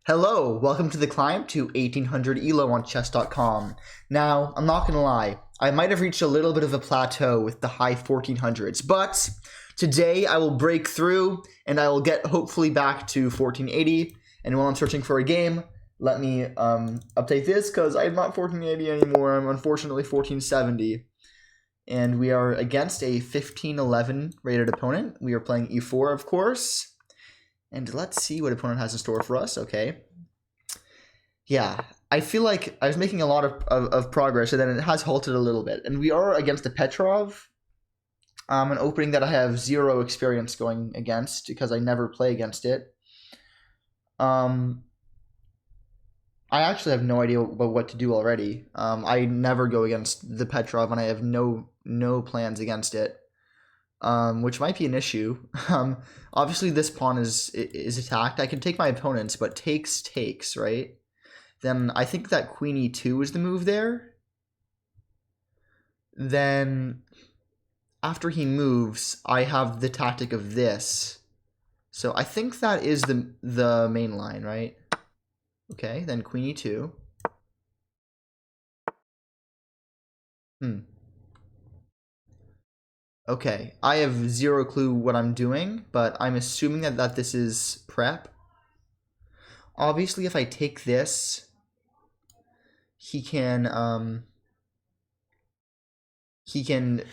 Hello, welcome to the climb to 1800 ELO on chess.com. Now, I'm not gonna lie, I might have reached a little bit of a plateau with the high 1400s, but today I will break through and I will get hopefully back to 1480. And while I'm searching for a game, let me update this because I'm not 1480 anymore. I'm unfortunately 1470. And we are against a 1511 rated opponent. We are playing e4, of course. And let's see what opponent has in store for us. Okay. Yeah, I feel like I was making a lot of progress, and then it has halted a little bit. And we are against a Petrov, an opening that I have zero experience going against because I never play against it. I actually have no idea what to do already. I never go against the Petrov, and I have no plans against it. Which might be an issue. Obviously, this pawn is attacked. I can take my opponents, but takes, right? Then I think that queen e2 is the move there. Then, after he moves, I have the tactic of this. So I think that is the main line, right? Okay, then queen e2. Okay, I have zero clue what I'm doing, but I'm assuming that this is prep. Obviously, if I take this, he can pin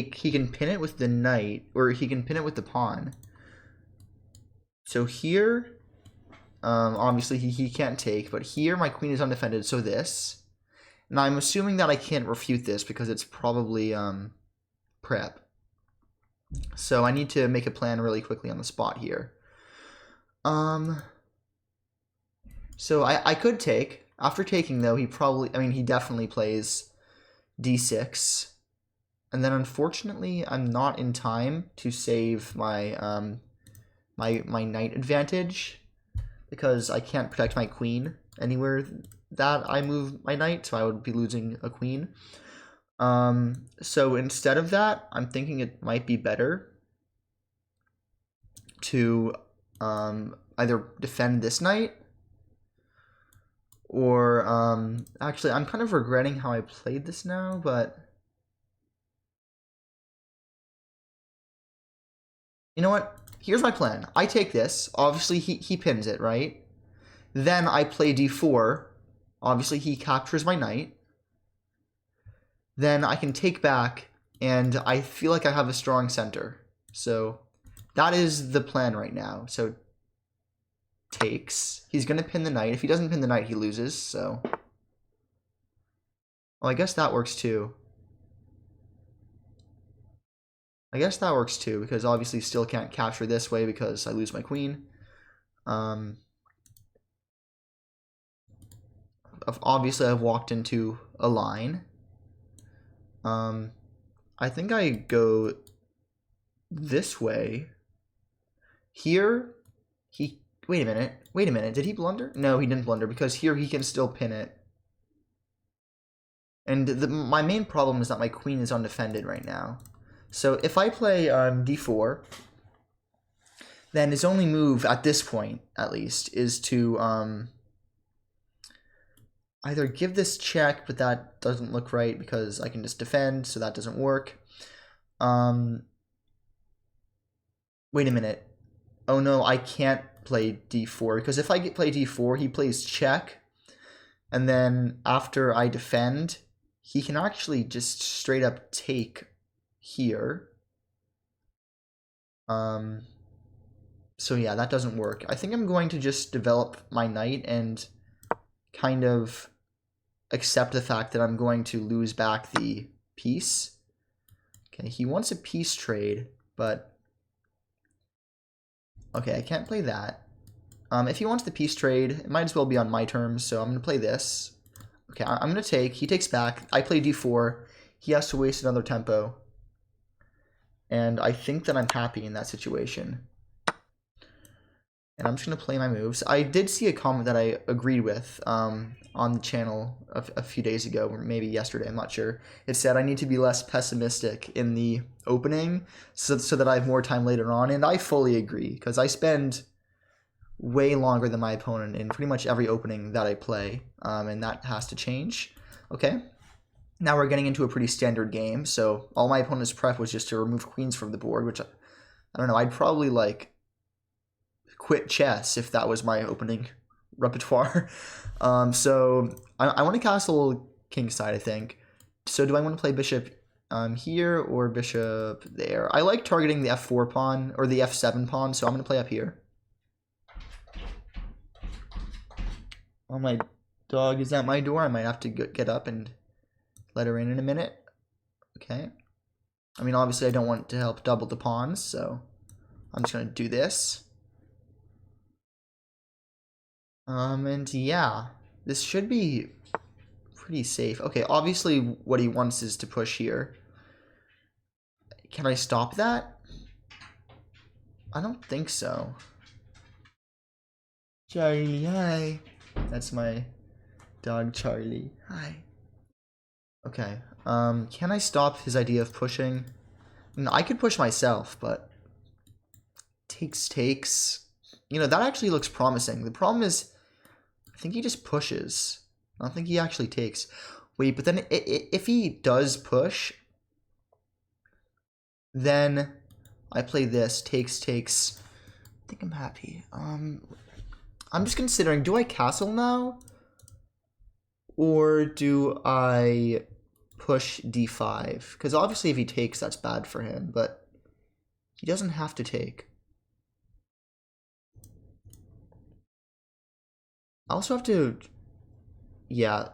it with the knight, or he can pin it with the pawn. So here, obviously he can't take, but here my queen is undefended, so this. And I'm assuming that I can't refute this because it's probably prep. So I need to make a plan really quickly on the spot here. So I could take. After taking, though, he definitely plays d6. And then, unfortunately, I'm not in time to save my my knight advantage because I can't protect my queen anywhere that I move my knight, so I would be losing a queen. So instead of that, I'm thinking it might be better to either defend this knight or actually I'm kind of regretting how I played this now, but you know what? Here's my plan. I take this. Obviously he pins it, right? Then I play d4. Obviously he captures my knight. Then I can take back, and I feel like I have a strong center. So that is the plan right now. So takes. He's going to pin the knight. If he doesn't pin the knight, he loses. So, well, I guess that works too. Because obviously still can't capture this way because I lose my queen. Obviously, I've walked into a line. I think I go this way. Here, wait a minute, did he blunder? No, he didn't blunder because here he can still pin it. And my main problem is that my queen is undefended right now. So if I play d4, then his only move at this point, at least, is to either give this check, but that doesn't look right because I can just defend, so that doesn't work. Wait a minute. Oh no, I can't play d4 because if I play d4, he plays check, and then after I defend, he can actually just straight up take here. So yeah, that doesn't work. I think I'm going to just develop my knight and kind of accept the fact that I'm going to lose back the piece. Okay, he wants a piece trade, but okay, I can't play that. If he wants the piece trade, it might as well be on my terms, so I'm going to play this. Okay, I'm going to take. He takes back. I play d4. He has to waste another tempo. And I think that I'm happy in that situation. And I'm just going to play my moves. I did see a comment that I agreed with on the channel a few days ago, or maybe yesterday, I'm not sure. It said I need to be less pessimistic in the opening so that I have more time later on. And I fully agree, because I spend way longer than my opponent in pretty much every opening that I play, and that has to change. Okay, now we're getting into a pretty standard game, so all my opponent's prep was just to remove queens from the board, which, I don't know, I'd probably, like, quit chess if that was my opening repertoire. So I want to castle kingside, I think. So do I want to play bishop here or bishop there? I like targeting the f4 pawn or the f7 pawn, so I'm going to play up here. Oh, my dog is at my door. I might have to get up and let her in a minute. Okay. I mean, obviously I don't want to help double the pawns, so I'm just going to do this. And yeah, this should be pretty safe. Okay, obviously what he wants is to push here. Can I stop that? I don't think so. Charlie, hi. That's my dog, Charlie. Hi. Okay, can I stop his idea of pushing? No, I could push myself, but takes. You know, that actually looks promising. The problem is, I think he just pushes. I don't think he actually takes. Wait, but then if he does push, then I play this, takes. I think I'm happy. I'm just considering, do I castle now? Or do I push d5? Because obviously if he takes, that's bad for him, but he doesn't have to take. I also have to, yeah,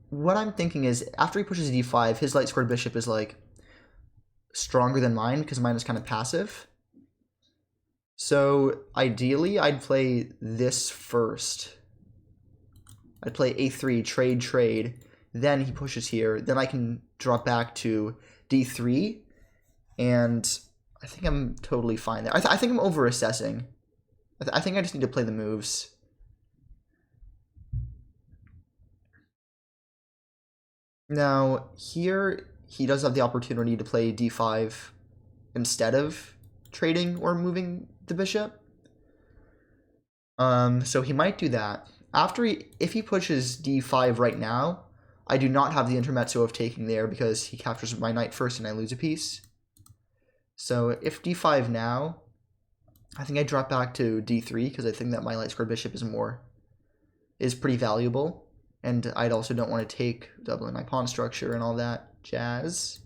what I'm thinking is after he pushes d5, his light squared bishop is like stronger than mine because mine is kind of passive. So ideally I'd play this first. I'd play a3, trade, then he pushes here, then I can drop back to d3, and I think I'm totally fine there. I think I'm over-assessing. I think I just need to play the moves. Now, here, he does have the opportunity to play d5 instead of trading or moving the bishop. So he might do that. If he pushes d5 right now, I do not have the intermezzo of taking there because he captures my knight first and I lose a piece. So if d5 now, I think I drop back to d3 because I think that my light squared bishop is pretty valuable. And I also don't want to take doubling my pawn structure and all that jazz.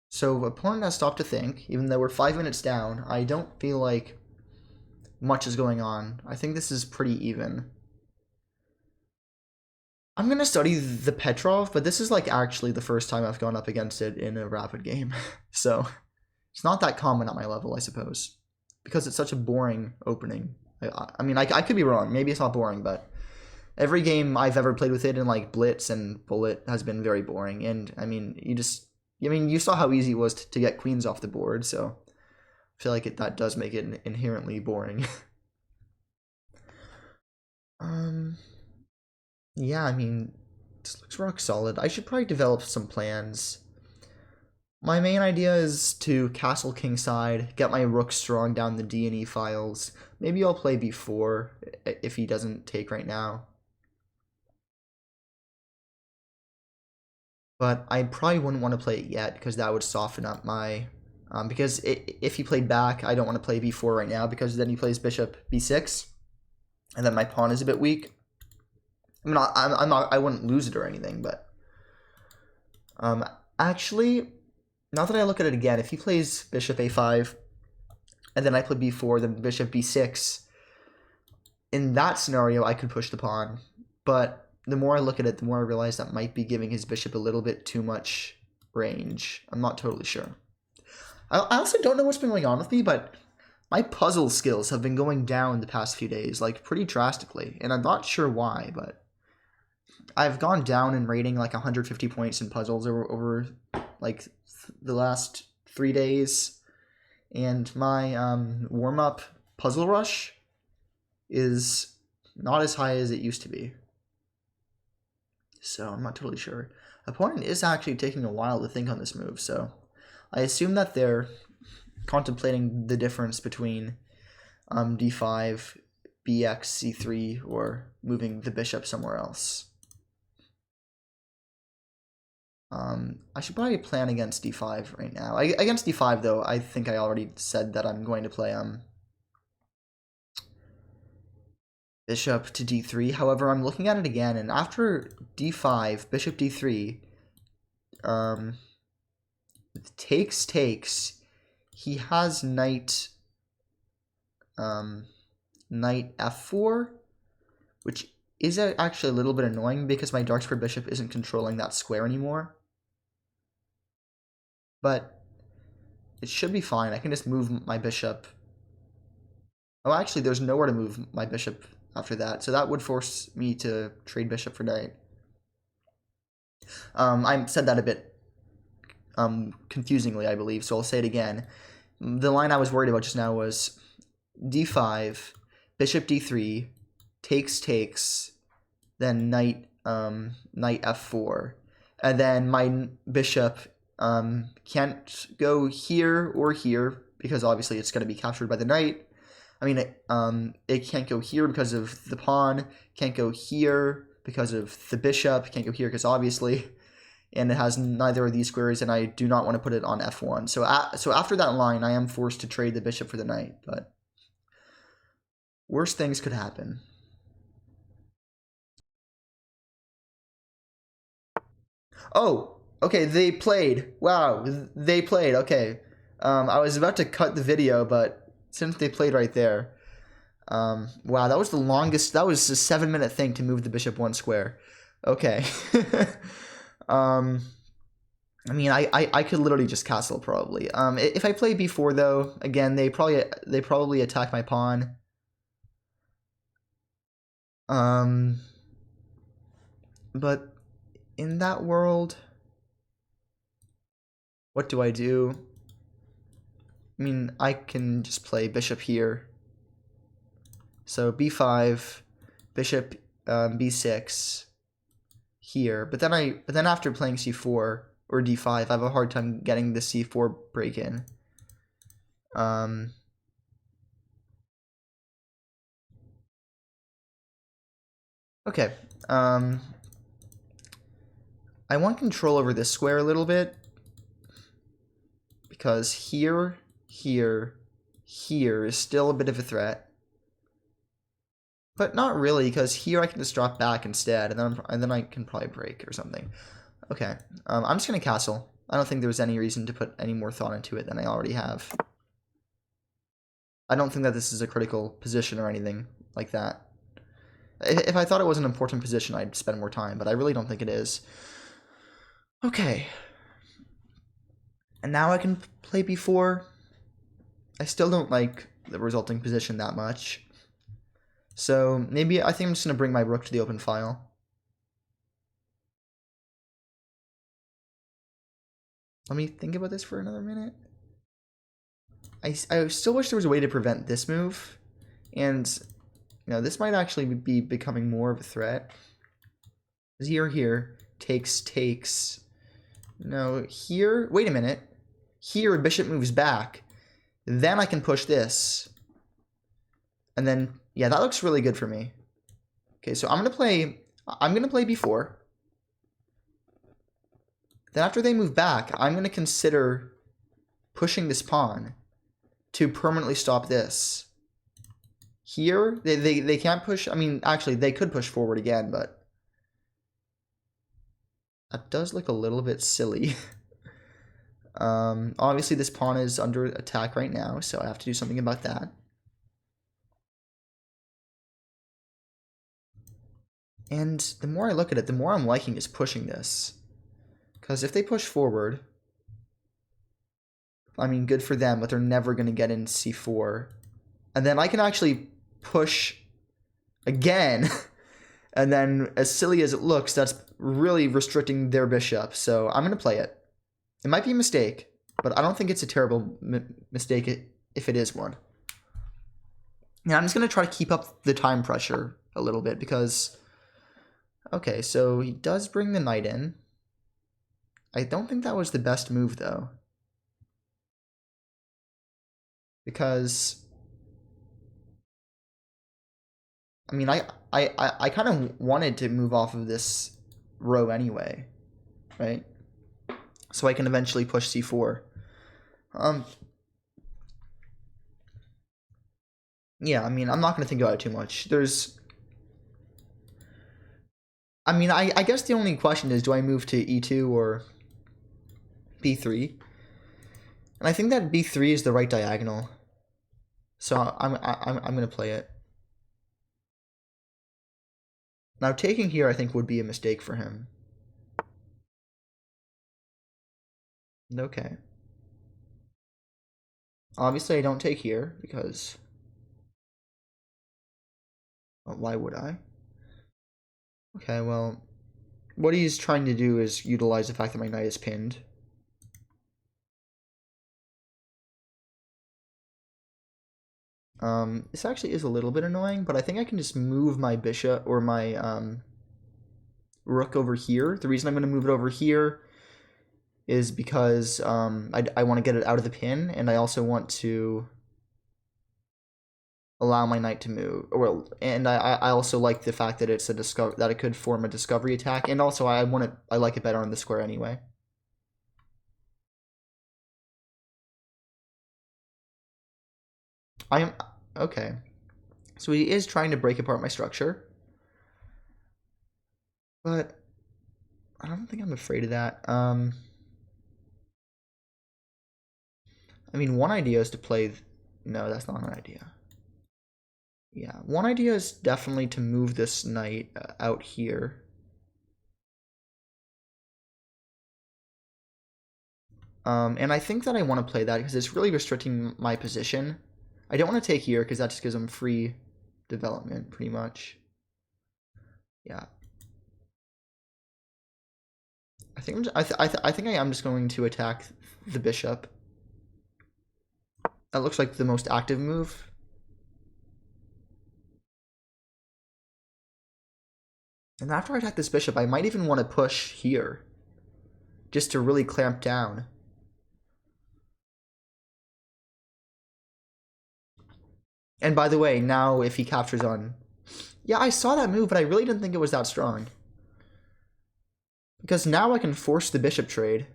So opponent has stopped to think. Even though we're 5 minutes down, I don't feel like much is going on. I think this is pretty even. I'm going to study the Petrov, but this is like actually the first time I've gone up against it in a rapid game. So it's not that common at my level, I suppose. Because it's such a boring opening. I mean, I could be wrong. Maybe it's not boring, but every game I've ever played with it in like Blitz and Bullet has been very boring. And I mean, you saw how easy it was to get queens off the board, so I feel like that does make it inherently boring. Yeah, I mean, this looks rock solid. I should probably develop some plans. My main idea is to castle kingside, get my rook strong down the D and E files. Maybe I'll play b4 if he doesn't take right now. But I probably wouldn't want to play it yet because that would soften up my... because if he played back, I don't want to play b4 right now because then he plays bishop b6. And then my pawn is a bit weak. I mean, I wouldn't lose it or anything, but... actually, now that I look at it again, if he plays bishop a5, and then I play b4, then bishop b6, in that scenario, I could push the pawn. But the more I look at it, the more I realize that might be giving his bishop a little bit too much range. I'm not totally sure. I also don't know what's been going on with me, but my puzzle skills have been going down the past few days, like, pretty drastically. And I'm not sure why, but I've gone down in rating like 150 points in puzzles over like the last 3 days. And my warm-up puzzle rush is not as high as it used to be. So I'm not totally sure. Opponent is actually taking a while to think on this move, so I assume that they're contemplating the difference between d5, bx, c3, or moving the bishop somewhere else. I should probably plan against d5 right now. Against d5, though, I think I already said that I'm going to play bishop to d3. However, I'm looking at it again, and after d5, bishop d3, takes, he has knight f4, which is actually a little bit annoying because my dark square bishop isn't controlling that square anymore. But it should be fine. I can just move my bishop. Oh, actually, there's nowhere to move my bishop after that, so that would force me to trade bishop for knight. I said that a bit confusingly, I believe, so I'll say it again. The line I was worried about just now was d5, bishop d3, takes, then knight f4, and then my bishop can't go here or here because obviously it's going to be captured by the knight. I mean, it can't go here because of the pawn, can't go here because of the bishop, can't go here because obviously, and it has neither of these squares, and I do not want to put it on f1. So after that line, I am forced to trade the bishop for the knight, but worse things could happen. Oh, okay, they played. Wow, they played. Okay. I was about to cut the video, but since they played right there. Wow, that was the longest. That was a 7-minute thing to move the bishop 1 square. Okay. I mean, I could literally just castle probably. If I play b4 though, again, they probably attack my pawn. But in that world, what do I do? I mean, I can just play bishop here. So b5, bishop b6 here. But then after playing c4 or d5, I have a hard time getting the c4 break in. Okay. I want control over this square a little bit because here is still a bit of a threat. But not really, because here I can just drop back instead, and then I can probably break or something. Okay, I'm just gonna castle. I don't think there's any reason to put any more thought into it than I already have. I don't think that this is a critical position or anything like that. If I thought it was an important position, I'd spend more time, but I really don't think it is. Okay. And now I can play b4. I still don't like the resulting position that much. So maybe I think I'm just going to bring my rook to the open file. Let me think about this for another minute. I still wish there was a way to prevent this move. And, you know, this might actually be becoming more of a threat. Here, takes. No, here, wait a minute. Here, bishop moves back. Then I can push this. And then, yeah, that looks really good for me. Okay, so I'm gonna play b4. Then after they move back, I'm gonna consider pushing this pawn to permanently stop this. Here, they can't push. I mean, actually, they could push forward again, but that does look a little bit silly. Obviously, this pawn is under attack right now, so I have to do something about that. And the more I look at it, the more I'm liking is pushing this. Because if they push forward, I mean, good for them, but they're never going to get in c4. And then I can actually push again. And then, as silly as it looks, that's really restricting their bishop. So I'm going to play it. It might be a mistake, but I don't think it's a terrible mistake if it is one. Now I'm just going to try to keep up the time pressure a little bit because... Okay, so he does bring the knight in. I don't think that was the best move, though. Because I mean, I kind of wanted to move off of this row anyway, right? So I can eventually push c4. Yeah, I mean, I'm not going to think about it too much. I mean, I guess the only question is, do I move to e2 or b3? And I think that b3 is the right diagonal. So I'm going to play it. Now, taking here, I think, would be a mistake for him. Okay. Obviously, I don't take here, because... well, why would I? Okay, well... what he's trying to do is utilize the fact that my knight is pinned. This actually is a little bit annoying, but I think I can just move my bishop, or my, rook over here. The reason I'm going to move it over here is because I want to get it out of the pin, and I also want to allow my knight to move. And I also like the fact that it's a that it could form a discovery attack, and also I like it better on the square anyway. I am okay. So he is trying to break apart my structure, but I don't think I'm afraid of that. I mean, one idea is to play... no, that's not an idea. Yeah, one idea is definitely to move this knight out here. And I think that I want to play that because it's really restricting my position. I don't want to take here because that just gives them free development, pretty much. Yeah. I think I am just going to attack the bishop. That looks like the most active move. And after I attack this bishop, I might even want to push here, just to really clamp down. And by the way, now if he captures on... yeah, I saw that move, but I really didn't think it was that strong. Because now I can force the bishop trade.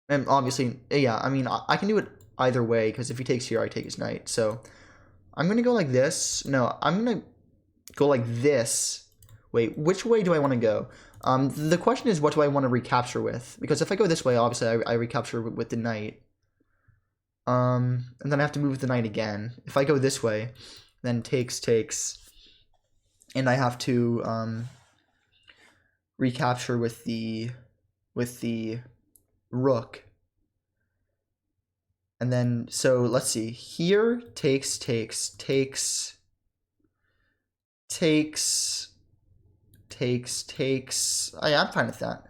And obviously, yeah, I mean, I can do it either way, because if he takes here, I take his knight. So I'm going to go like this. No, I'm going to go like this. Wait, which way do I want to go? The question is, what do I want to recapture with? Because if I go this way, obviously, I recapture with the knight. And then I have to move the knight again. If I go this way, then takes, and I have to recapture with the rook. And then, so let's see. Here, takes. I'm fine with that.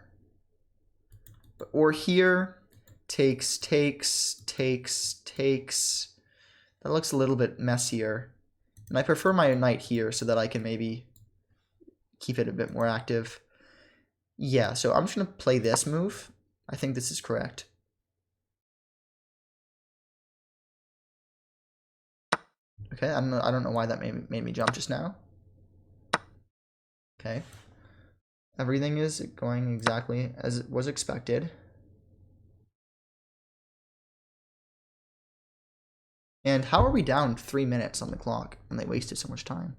Or here, takes. That looks a little bit messier. And I prefer my knight here so that I can maybe keep it a bit more active. Yeah, so I'm just going to play this move. I think this is correct. Okay, I don't know why that made me jump just now. Okay. Everything is going exactly as it was expected. And how are we down 3 minutes on the clock when they wasted so much time?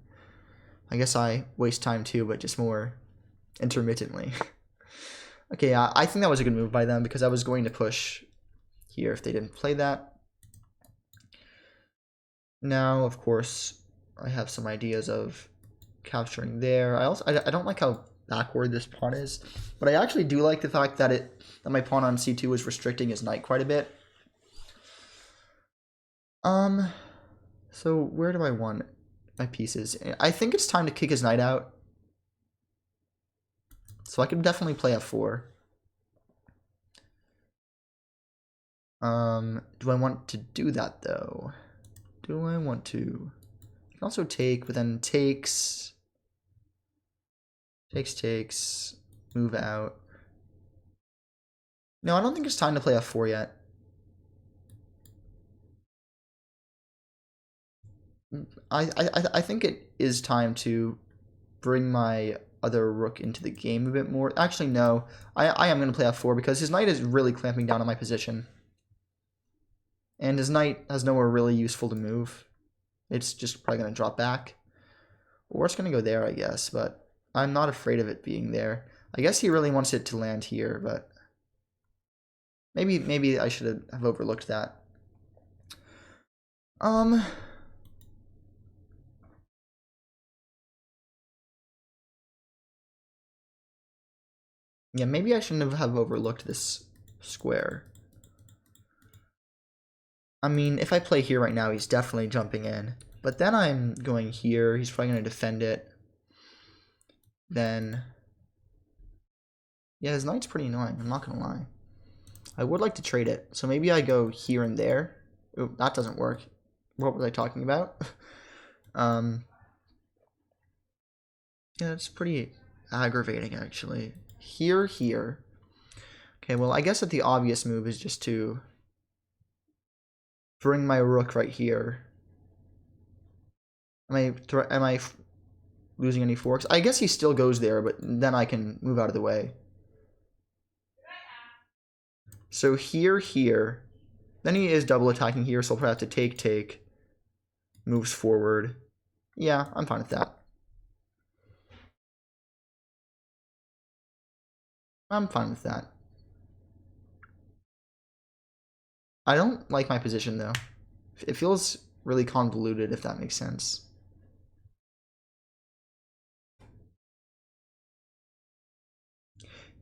I guess I waste time too, but just more intermittently. Okay, yeah, I think that was a good move by them because I was going to push here if they didn't play that. Now, of course, I have some ideas of capturing there. I don't like how backward this pawn is, but I actually do like the fact that my pawn on c2 is restricting his knight quite a bit. So where do I want my pieces? I think it's time to kick his knight out. So I can definitely play f4. Do I want to do that though? Do I want to? I can also take, but then takes, move out. No, I don't think it's time to play f4 yet. I think it is time to bring my other rook into the game a bit more. Actually, no. I am going to play f4 because his knight is really clamping down on my position. And his knight has nowhere really useful to move. It's just probably going to drop back. Or it's going to go there, I guess, but I'm not afraid of it being there. I guess he really wants it to land here, but maybe I should have overlooked that. Yeah, maybe I shouldn't have overlooked this square. I mean, if I play here right now, he's definitely jumping in. But then I'm going here. He's probably going to defend it. Then, yeah, his knight's pretty annoying. I'm not going to lie. I would like to trade it. So maybe I go here and there. Ooh, that doesn't work. What was I talking about? Yeah, it's pretty aggravating, actually. Here. Okay, well, I guess that the obvious move is just to bring my rook right here. Am I losing any forks? I guess he still goes there, but then I can move out of the way. So here. Then he is double attacking here, so I'll probably have to take. Moves forward. Yeah, I'm fine with that. I'm fine with that. I don't like my position, though. It feels really convoluted, if that makes sense.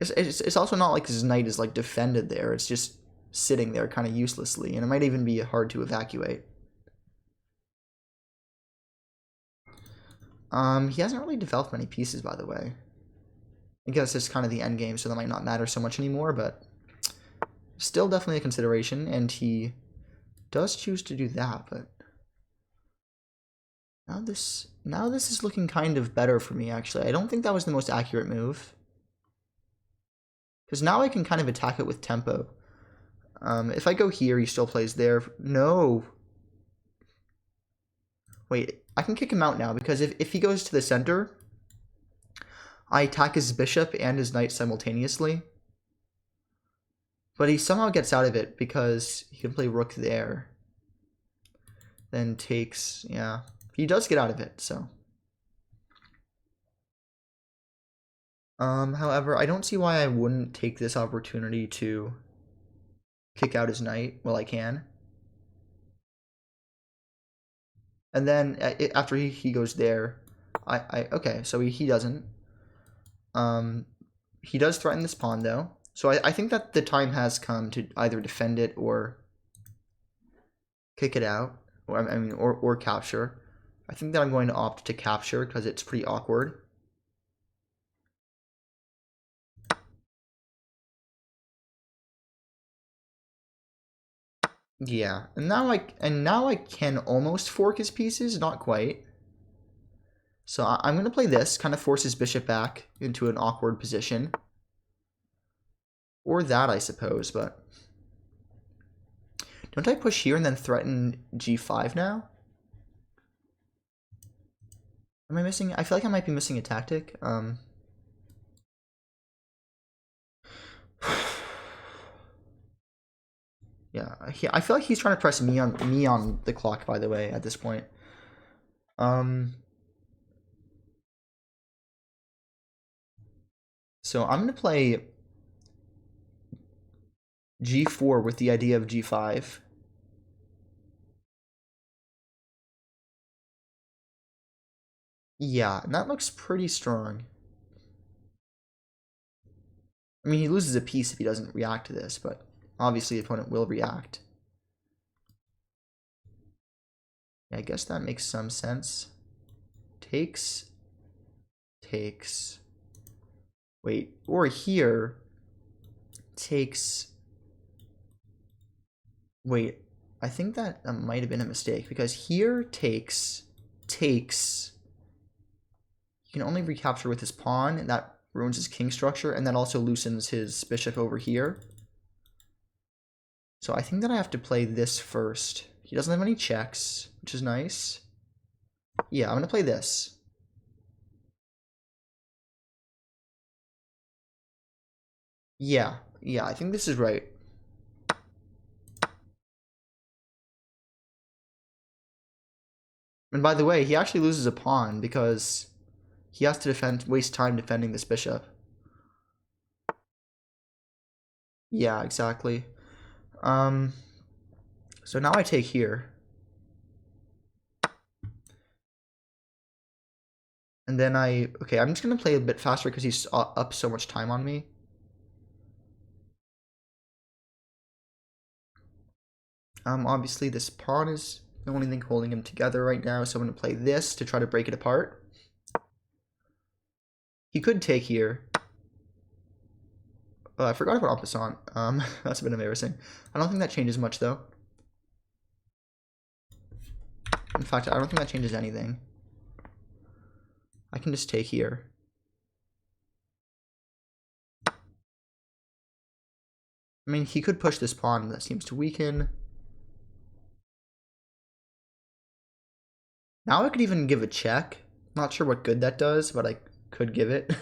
It's also not like his knight is like defended there. It's just sitting there kind of uselessly, and it might even be hard to evacuate. He hasn't really developed many pieces, by the way. I guess it's kind of the end game, so that might not matter so much anymore, but still definitely a consideration, and he does choose to do that, but now this is looking kind of better for me, actually. I don't think that was the most accurate move. Because now I can kind of attack it with tempo. If I go here, he still plays there. No. Wait, I can kick him out now, because if he goes to the center, I attack his bishop and his knight simultaneously. But he somehow gets out of it, because he can play rook there. Then takes, yeah. He does get out of it, so. However, I don't see why I wouldn't take this opportunity to kick out his knight while I can. And then after he goes there, okay, so he doesn't. He does threaten this pawn though. So I think that the time has come to either defend it or kick it out, or capture. I think that I'm going to opt to capture because it's pretty awkward. Yeah, and now I can almost fork his pieces, not quite. So I'm going to play this, kind of force his bishop back into an awkward position. Or that, I suppose, but don't I push here and then threaten g5 now? Am I missing? I feel like I might be missing a tactic. Yeah, I feel like he's trying to press me on the clock, by the way, at this point. So I'm gonna play g4 with the idea of g5. Yeah, and that looks pretty strong. I mean, he loses a piece if he doesn't react to this, but obviously the opponent will react. Yeah, I guess that makes some sense. Takes. Wait, or here takes. Wait, I think that might have been a mistake because here takes. You can only recapture with his pawn, and that ruins his king structure, and that also loosens his bishop over here. So I think that I have to play this first. He doesn't have any checks, which is nice. Yeah, I'm gonna play this. Yeah, I think this is right. And by the way, he actually loses a pawn because he has to waste time defending this bishop. Yeah, exactly. So now I take here. And then okay, I'm just gonna play a bit faster because he's up so much time on me. Obviously this pawn is the only thing holding him together right now, so I'm gonna play this to try to break it apart. He could take here. Oh, I forgot about en passant. That's a bit embarrassing. I don't think that changes much though. In fact, I don't think that changes anything. I can just take here. I mean, he could push this pawn. That seems to weaken. Now I could even give a check. Not sure what good that does, but I could give it.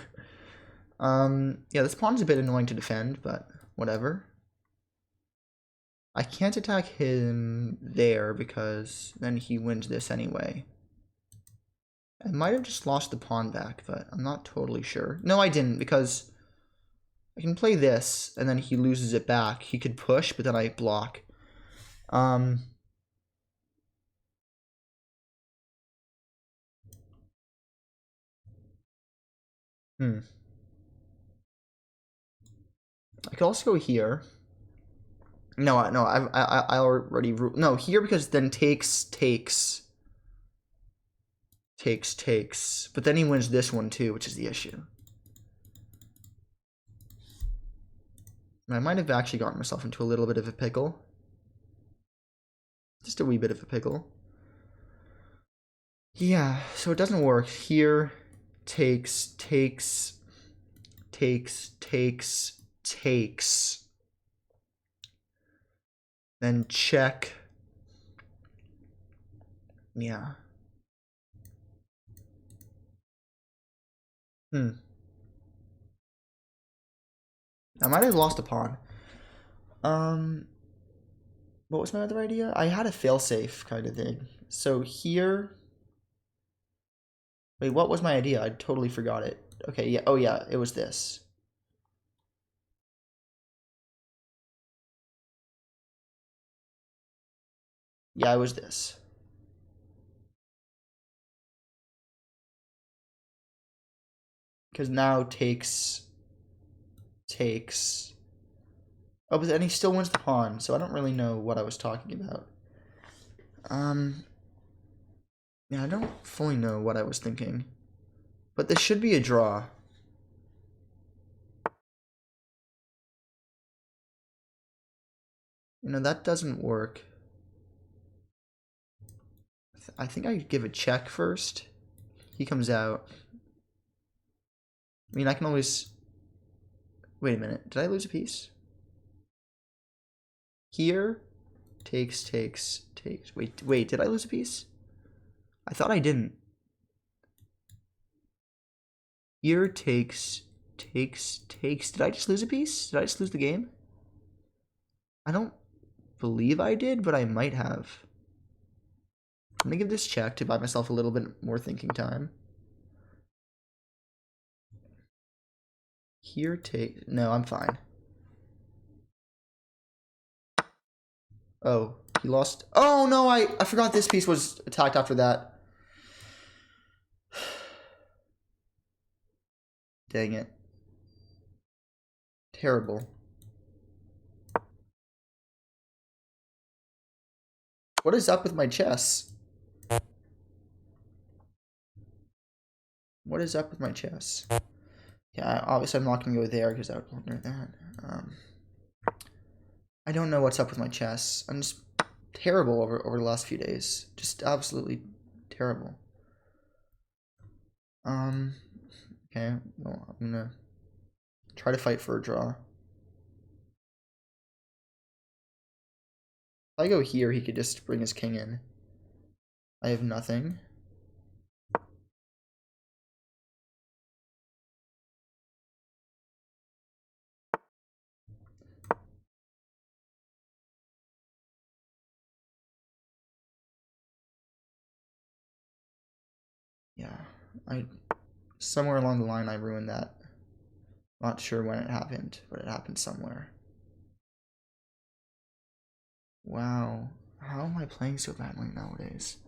Yeah, this pawn's a bit annoying to defend, but whatever. I can't attack him there because then he wins this anyway. I might have just lost the pawn back, but I'm not totally sure. No, I didn't, because I can play this, and then he loses it back. He could push, but then I block. I could also go here. No, I already no here because then takes. But then he wins this one too, which is the issue. I might have actually gotten myself into a little bit of a pickle. Just a wee bit of a pickle. Yeah, so it doesn't work. Here, takes. Then check. Yeah. I might have lost a pawn. What was my other idea? I had a failsafe kind of thing. So here. Wait, what was my idea? I totally forgot it. Okay, yeah. Oh, yeah, it was this. Yeah, it was this. Because now takes. Oh, but then he still wins the pawn, so I don't really know what I was talking about. Yeah, I don't fully know what I was thinking. But this should be a draw. You know, that doesn't work. I think I give a check first. He comes out. I mean, I can always... Wait a minute. Did I lose a piece? Here, takes. Wait, did I lose a piece? I thought I didn't. Here, takes. Did I just lose a piece? Did I just lose the game? I don't believe I did, but I might have. I'm gonna give this check to buy myself a little bit more thinking time. Here, take. No, I'm fine. Oh, he lost. Oh no, I forgot this piece was attacked after that. Dang it. Terrible. What is up with my chess? What is up with my chess? Yeah, obviously I'm not going to go there because I would wonder that. I don't know what's up with my chess. I'm just terrible over the last few days. Just absolutely terrible. Okay, well, I'm going to try to fight for a draw. If I go here, he could just bring his king in. I have nothing. Somewhere along the line I ruined that. Not sure when it happened, but it happened somewhere. Wow. How am I playing so badly nowadays?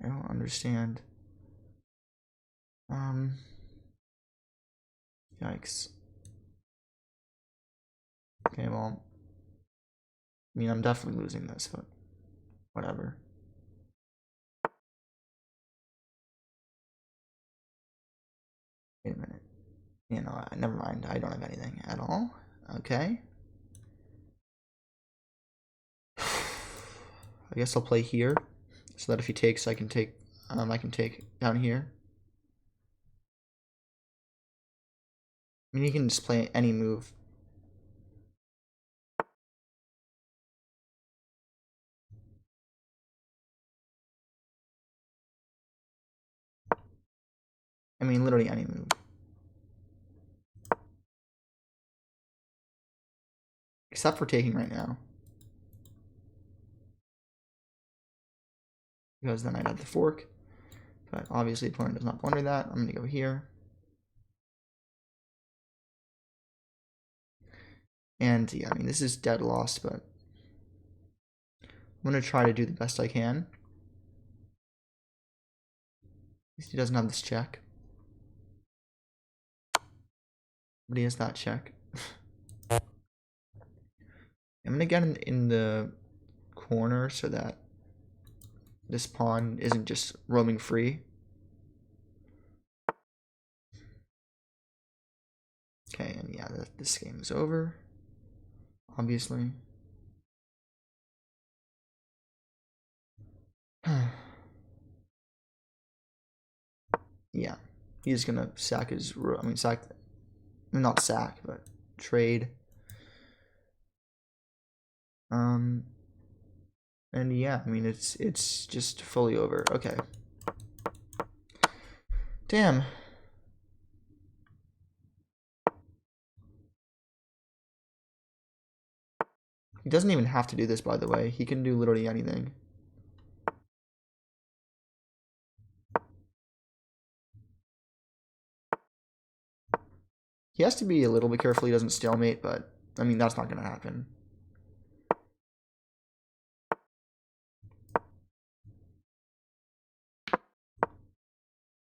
I don't understand. Yikes. Okay, well, I mean, I'm definitely losing this, but whatever. Wait a minute. You know, never mind. I don't have anything at all. Okay. I guess I'll play here, so that if he takes, I can take down here. I mean, he can just play any move. I mean, literally any move. Except for taking right now. Because then I'd have the fork. But obviously the opponent does not blunder that. I'm going to go here. And yeah, I mean, this is dead lost, but I'm going to try to do the best I can. At least he doesn't have this check. But he has that check. I'm going to get in the corner so that this pawn isn't just roaming free. Okay, and yeah, this game is over. Obviously. Yeah, he's gonna sack his. I mean, not sack, but trade. And yeah, I mean, it's just fully over. Okay. Damn. He doesn't even have to do this, by the way. He can do literally anything. He has to be a little bit careful he doesn't stalemate, but I mean, that's not going to happen.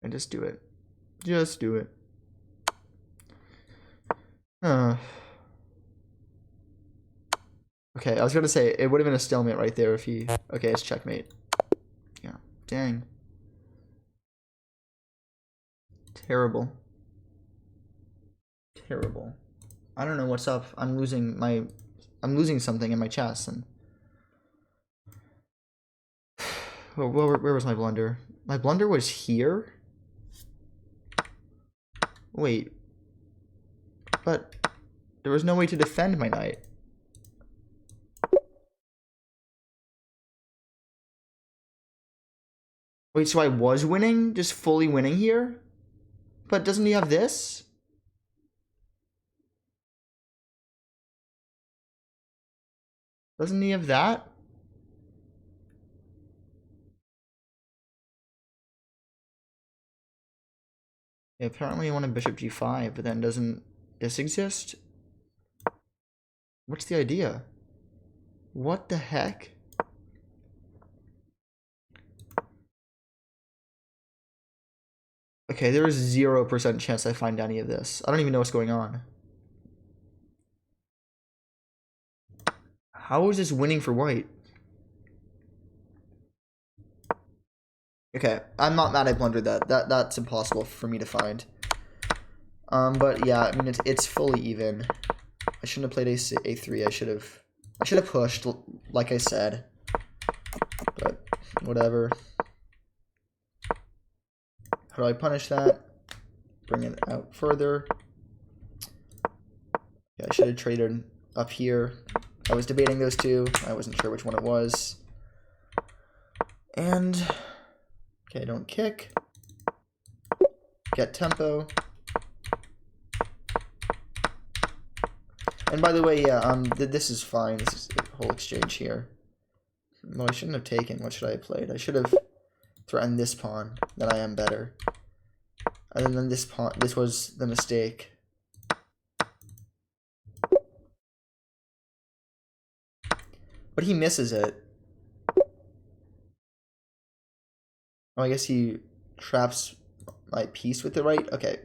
And just do it. Just do it. Okay, I was gonna say it would have been a stalemate right there if he. Okay, it's checkmate. Yeah, dang. Terrible. Terrible. I don't know what's up. I'm losing something in my chest, and where was my blunder? My blunder was here. Wait, but there was no way to defend my knight. Wait, so I was winning? Just fully winning here? But doesn't he have this? Doesn't he have that? Yeah, apparently I wanted bishop g5, but then doesn't this exist? What's the idea? What the heck? Okay, there is 0% chance I find any of this. I don't even know what's going on. How is this winning for white? Okay, I'm not mad I blundered that. That's impossible for me to find. But yeah, I mean it's fully even. I shouldn't have played a3. I should have pushed, like I said. But whatever. How do I punish that? Bring it out further. Yeah, I should have traded up here. I was debating those two. I wasn't sure which one it was. And okay, don't kick. Get tempo. And by the way, yeah, this is fine. This is a whole exchange here. No, I shouldn't have taken. What should I have played? I should have threatened this pawn. Then I am better. And then this pawn, this was the mistake. But he misses it. Oh, I guess he traps my piece with the right. Okay.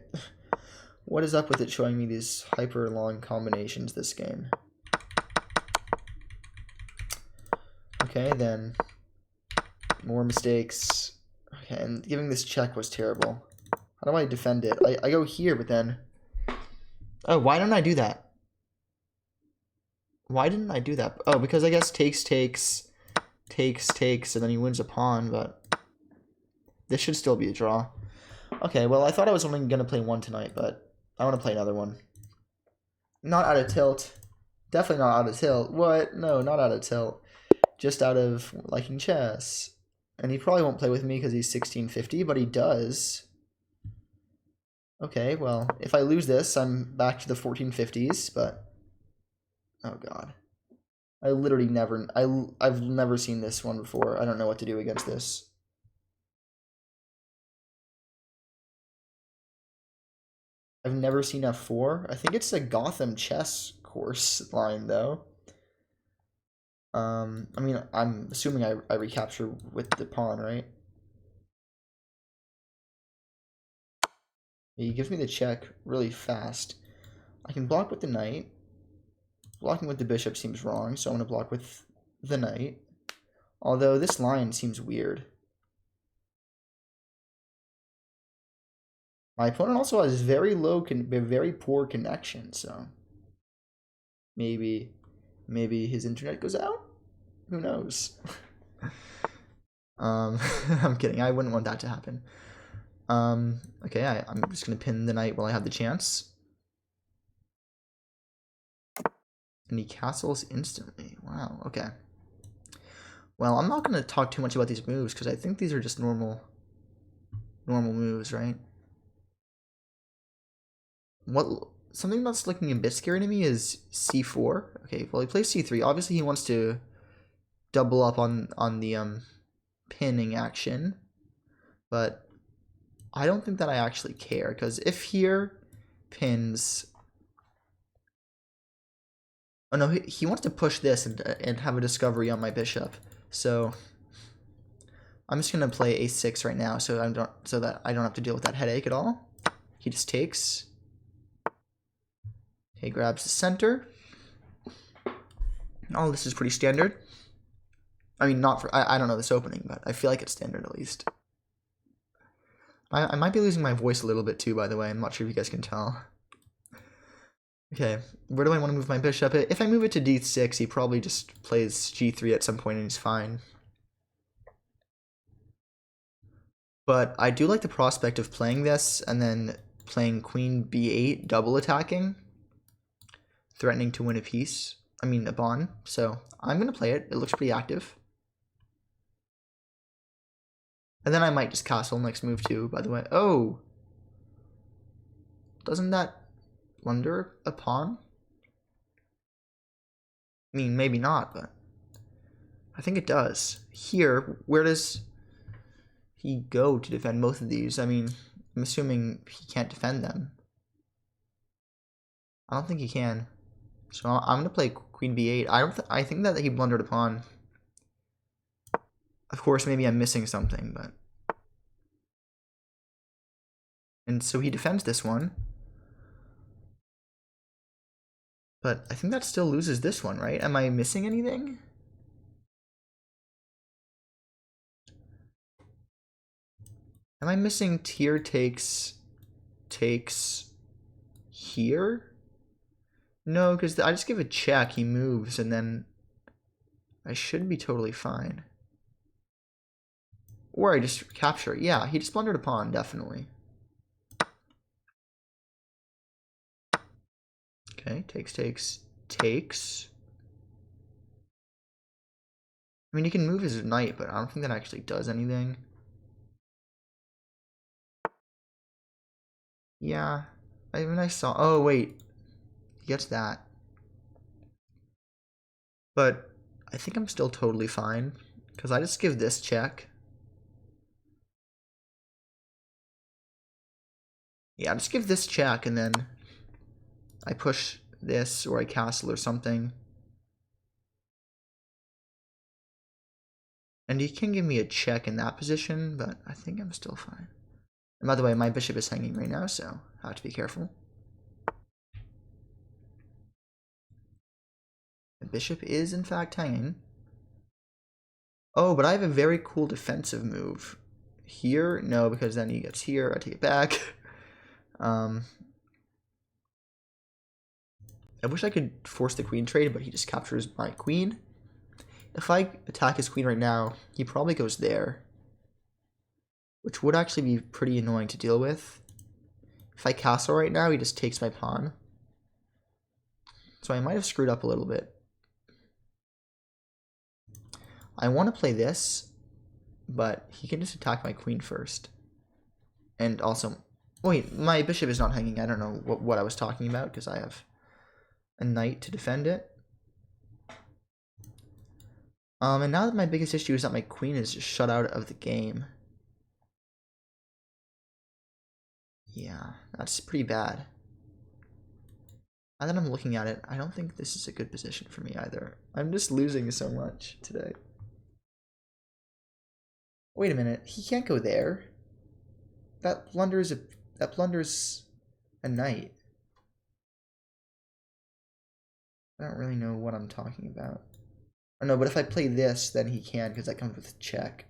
What is up with it showing me these hyper long combinations this game? Okay, then. More mistakes. Okay, and giving this check was terrible. How do I defend it? I go here, but then... Oh, why didn't I do that? Why didn't I do that? Oh, because I guess takes, and then he wins a pawn, but... This should still be a draw. Okay, well, I thought I was only going to play one tonight, but I want to play another one. Not out of tilt. Definitely not out of tilt. What? No, not out of tilt. Just out of liking chess. And he probably won't play with me because he's 1650, but he does. Okay, well, if I lose this, I'm back to the 1450s, but... Oh, God. I literally never... I've never seen this one before. I don't know what to do against this. I've never seen F4. I think it's a Gotham chess course line, though. I mean, I'm assuming I recapture with the pawn, right? He gives me the check really fast. I can block with the knight. Blocking with the bishop seems wrong, so I'm going to block with the knight. Although this line seems weird. My opponent also has very poor connection, so maybe his internet goes out? Who knows? I'm kidding. I wouldn't want that to happen. Okay, I'm just going to pin the knight while I have the chance. And he castles instantly. Wow, okay. Well, I'm not going to talk too much about these moves because I think these are just normal moves, right? Something that's looking a bit scary to me is c4. Okay, well, he plays c3. Obviously, he wants to double up on the pinning action, but I don't think that I actually care because if here pins... Oh no, he wants to push this and have a discovery on my bishop. So I'm just gonna play a6 right now, so that I don't have to deal with that headache at all. He just takes. He grabs the center. All this is pretty standard. I mean, not for I don't know this opening, but I feel like it's standard at least. I might be losing my voice a little bit too, by the way. I'm not sure if you guys can tell. Okay, where do I want to move my bishop? If I move it to d6, he probably just plays g3 at some point and he's fine. But I do like the prospect of playing this and then playing queen b8, double attacking, threatening to win a piece. I mean, a pawn. So I'm going to play it. It looks pretty active. And then I might just castle next move too, by the way. Oh! Doesn't that blunder a pawn? I mean, maybe not, but I think it does. Here, where does he go to defend both of these? I mean, I'm assuming he can't defend them. I don't think he can. So I'm going to play queen b8. I think that he blundered a pawn. Of course, maybe I'm missing something, but... And so he defends this one. But I think that still loses this one, right? Am I missing anything? Am I missing tier takes here? No, because I just give a check, he moves, and then I should be totally fine. Or I just capture. Yeah, he just blundered a pawn, definitely. Okay, takes. I mean, he can move his knight, but I don't think that actually does anything. Yeah, I mean, I saw... Oh, wait. He gets that. But I think I'm still totally fine, because I just give this check. Yeah, just give this check, and then I push this, or I castle or something. And he can give me a check in that position, but I think I'm still fine. And by the way, my bishop is hanging right now, so I have to be careful. The bishop is, in fact, hanging. Oh, but I have a very cool defensive move. Here? No, because then he gets here. I take it back. I wish I could force the queen trade, but he just captures my queen. If I attack his queen right now, he probably goes there, which would actually be pretty annoying to deal with. If I castle right now, he just takes my pawn. So I might have screwed up a little bit. I want to play this, but he can just attack my queen first. And also, wait, my bishop is not hanging. I don't know what I was talking about because I have a knight to defend it. And now that my biggest issue is that my queen is just shut out of the game. Yeah, that's pretty bad. Now that I'm looking at it, I don't think this is a good position for me either. I'm just losing so much today. Wait a minute, he can't go there. That blunders a knight. I don't really know what I'm talking about. Oh no, but if I play this, then he can, because that comes with check.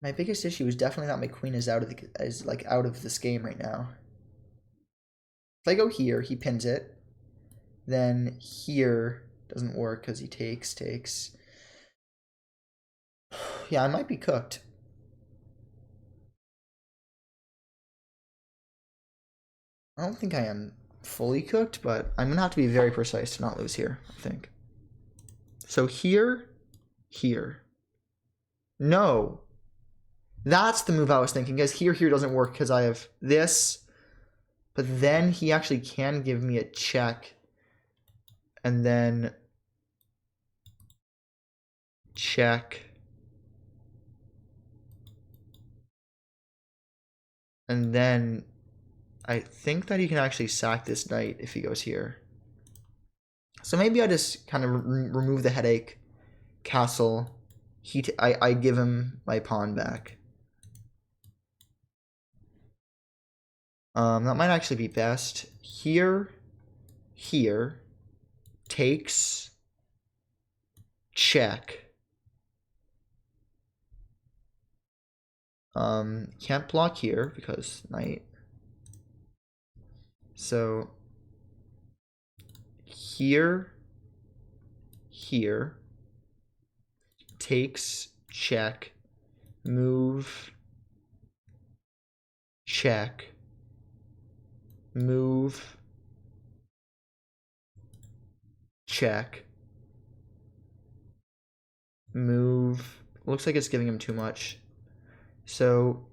My biggest issue is definitely that my queen is out of this game right now. If I go here, he pins it. Then here doesn't work because he takes. Yeah, I might be cooked. I don't think I am fully cooked, but I'm gonna have to be very precise to not lose here, I think. So here. No. That's the move I was thinking, because here doesn't work because I have this. But then he actually can give me a check. And then check. And then I think that he can actually sack this knight if he goes here. So maybe I just kind of remove the headache, castle. I give him my pawn back. That might actually be best. Here, takes, check. Can't block here because knight. So here, takes, check, move, check, move, check, move. Looks like it's giving him too much. So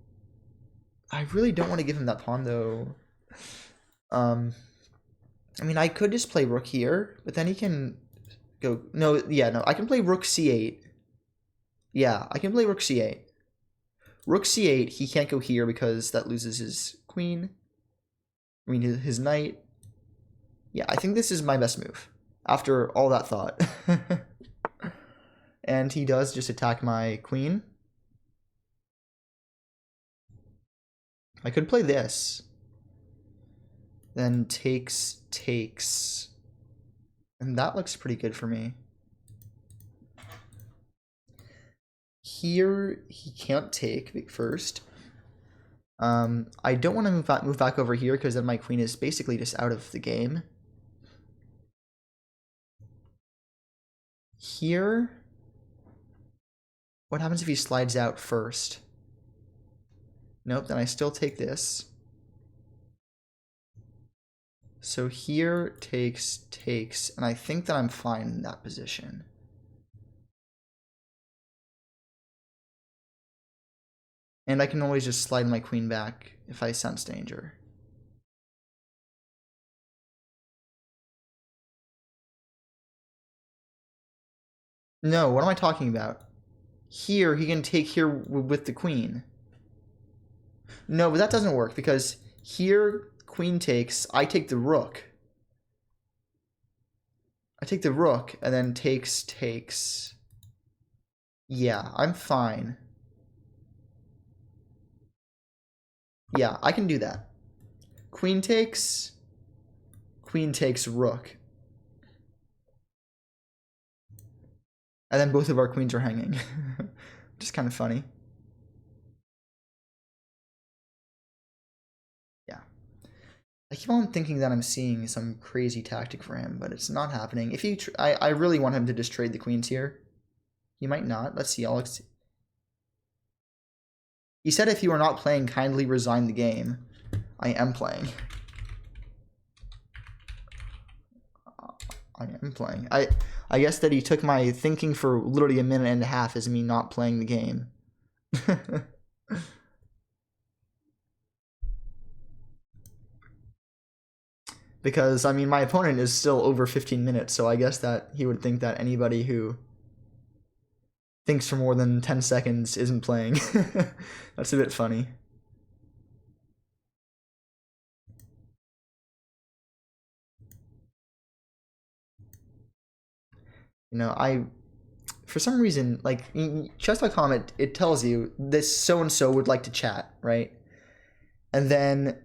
I really don't want to give him that pawn though. I mean, I could just play rook here, but then he can go. No, I can play rook c8. Yeah, I can play rook c8. Rook c8, he can't go here because that loses his queen. I mean, his knight. Yeah, I think this is my best move after all that thought. And he does just attack my queen. I could play this. Then takes. And that looks pretty good for me. Here, he can't take first. I don't want to move back over here because then my queen is basically just out of the game. Here, what happens if he slides out first? Nope, then I still take this. So here, takes, and I think that I'm fine in that position. And I can always just slide my queen back if I sense danger. No, what am I talking about? Here, he can take here with the queen. No, but that doesn't work because here queen takes, I take the rook. I take the rook and then takes. Yeah, I'm fine. Yeah, I can do that. Queen takes rook. And then both of our queens are hanging. Which is kind of funny. Yeah. I keep on thinking that I'm seeing some crazy tactic for him, but it's not happening. If he, I really want him to just trade the queens here. He might not. Let's see. He said if you are not playing, kindly resign the game. I am playing. I am playing. I guess that he took my thinking for literally a minute and a half as me not playing the game. Because, I mean, my opponent is still over 15 minutes, so I guess that he would think that anybody who thinks for more than 10 seconds isn't playing. That's a bit funny. You know, for some reason, like, chess.com, it tells you this so-and-so would like to chat, right? And then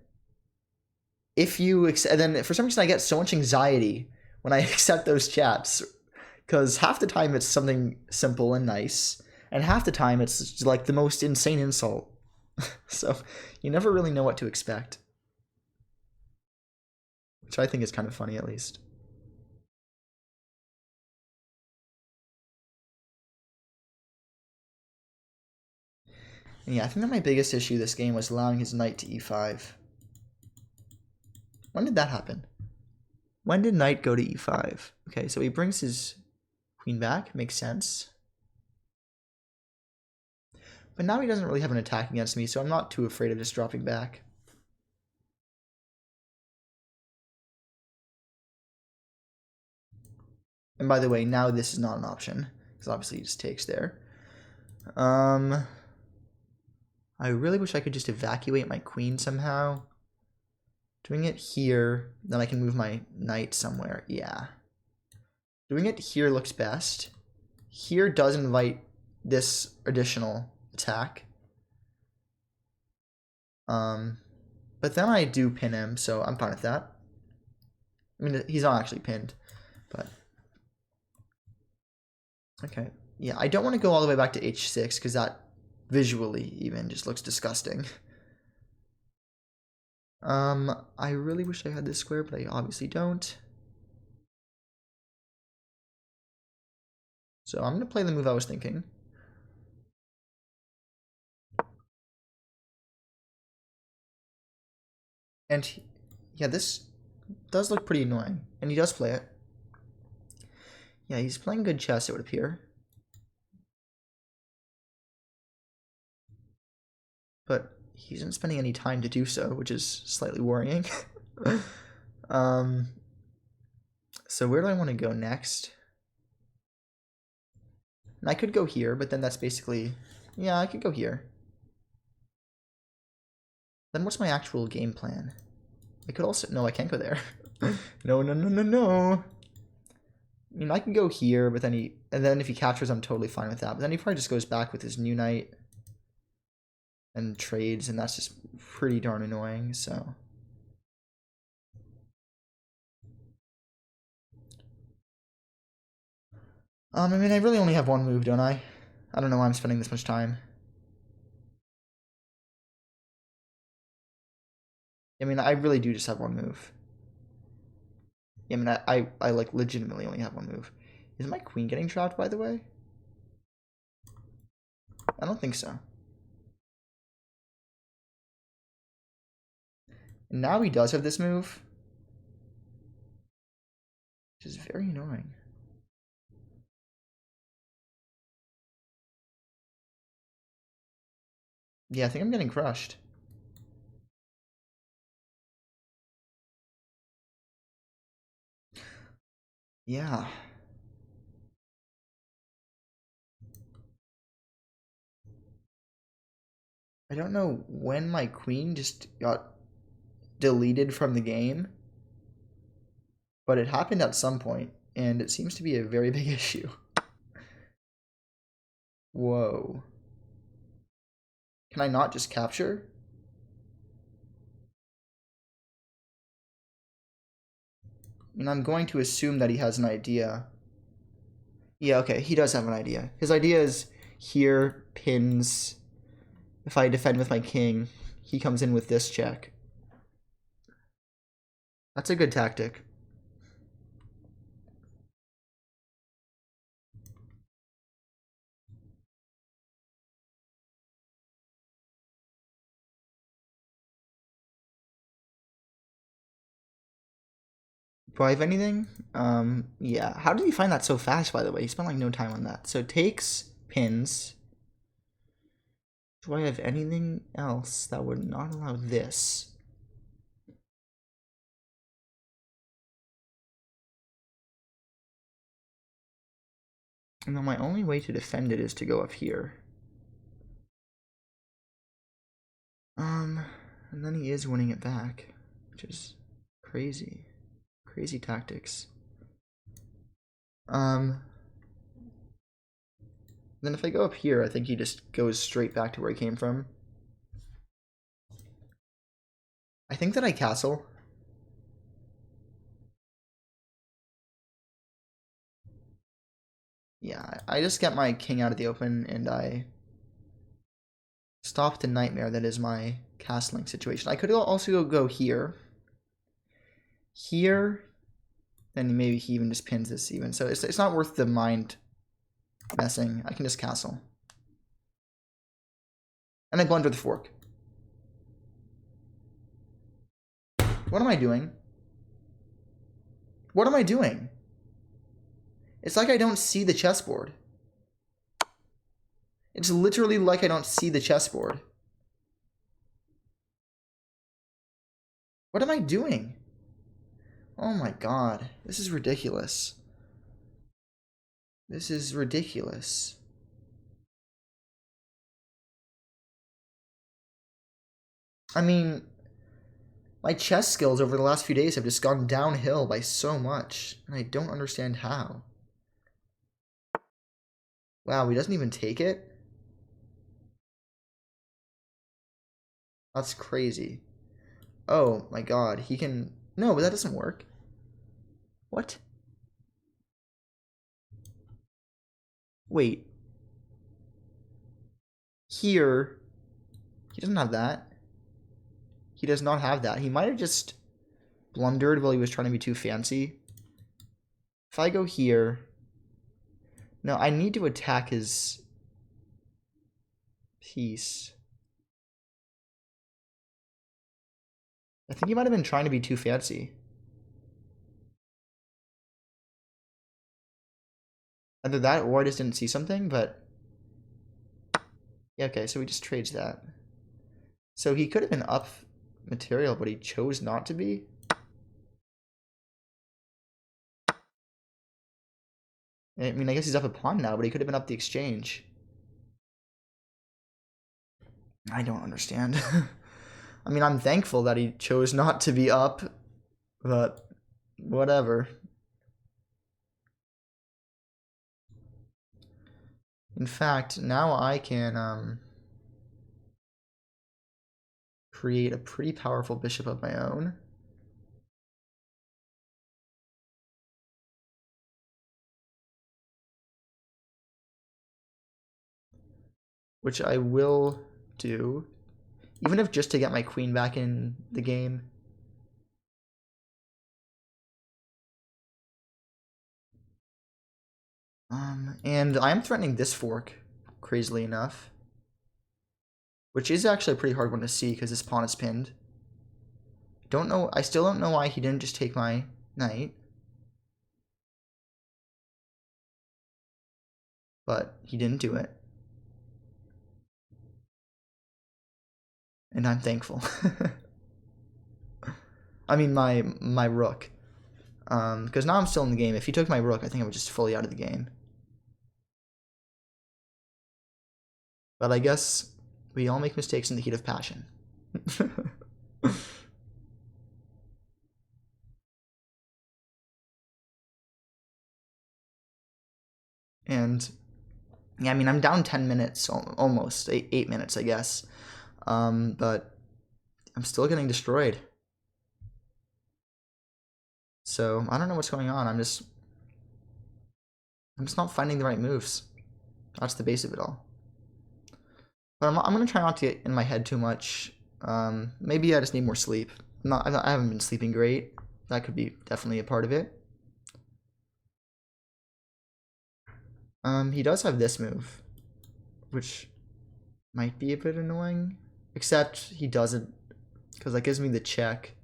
and then for some reason I get so much anxiety when I accept those chats because half the time it's something simple and nice, and half the time it's like the most insane insult. So you never really know what to expect, which I think is kind of funny at least. And yeah, I think that my biggest issue this game was allowing his knight to e5. When did that happen? When did knight go to e5? Okay, so he brings his queen back. Makes sense. But now he doesn't really have an attack against me, so I'm not too afraid of just dropping back. And by the way, now this is not an option, because obviously he just takes there. I really wish I could just evacuate my queen somehow. Doing it here, then I can move my knight somewhere. Yeah. Doing it here looks best. Here does invite this additional attack. But then I do pin him, so I'm fine with that. I mean, he's not actually pinned, but... Okay. Yeah, I don't want to go all the way back to h6, because that visually even just looks disgusting. I really wish I had this square, but I obviously don't. So I'm going to play the move I was thinking. And yeah, this does look pretty annoying. And he does play it. Yeah, he's playing good chess, it would appear. But he isn't spending any time to do so, which is slightly worrying. So where do I want to go next? And I could go here, but then that's basically... Yeah, I could go here. Then what's my actual game plan? I could also... No, I can't go there. No, no, no, no, no. I mean, I can go here, but then and then if he captures, I'm totally fine with that. But then he probably just goes back with his new knight and trades, and that's just pretty darn annoying, so... I mean, I really only have one move, don't I? I don't know why I'm spending this much time. I mean, I really do just have one move. I mean, I like legitimately only have one move. Is my queen getting trapped, by the way? I don't think so. And now he does have this move, which is very annoying. Yeah, I think I'm getting crushed. Yeah. I don't know when my queen just got deleted from the game, but it happened at some point, and it seems to be a very big issue. Whoa. Can I not just capture? I mean, I'm going to assume that he has an idea. Yeah, okay, he does have an idea. His idea is here, pins. If I defend with my king, he comes in with this check. That's a good tactic. Do I have anything? Yeah. How did he find that so fast, by the way? He spent like no time on that. So takes, pins. Do I have anything else that would not allow this? No, my only way to defend it is to go up here. And then he is winning it back, which is crazy. Crazy tactics. Then if I go up here, I think he just goes straight back to where he came from. I think that I castle. Yeah, I just get my king out of the open and I stop the nightmare that is my castling situation. I could also go here. Here, then maybe he even just pins this even. So it's not worth the mind messing. I can just castle. And I blunder the fork. What am I doing? What am I doing? It's like I don't see the chessboard. It's literally like I don't see the chessboard. What am I doing? Oh my god. This is ridiculous. This is ridiculous. I mean, my chess skills over the last few days have just gone downhill by so much, and I don't understand how. Wow, he doesn't even take it? That's crazy. Oh my god, he can... No, but that doesn't work. What? Wait. Here, he doesn't have that. He does not have that. He might have just blundered while he was trying to be too fancy. If I go here... No, I need to attack his piece. I think he might have been trying to be too fancy. Either that or I just didn't see something, but... Yeah, okay, so he just trades that. So he could have been up material, but he chose not to be. I mean, I guess he's up a pawn now, but he could have been up the exchange. I don't understand. I mean, I'm thankful that he chose not to be up, but whatever. In fact, now I can create a pretty powerful bishop of my own. Which I will do, even if just to get my queen back in the game. And I am threatening this fork, crazily enough. Which is actually a pretty hard one to see because this pawn is pinned. I still don't know why he didn't just take my knight. But he didn't do it. And I'm thankful. I mean my rook. Because now I'm still in the game. If he took my rook, I think I would just fully out of the game. But I guess We all make mistakes in the heat of passion. And yeah, I mean, I'm down 10 minutes, almost 8 minutes, I guess. But I'm still getting destroyed. So I don't know what's going on. I'm just not finding the right moves. That's the base of it all. But I'm gonna try not to get in my head too much. Maybe I just need more sleep. I haven't been sleeping great. That could be definitely a part of it. He does have this move, which might be a bit annoying. Except he doesn't, because that gives me the check.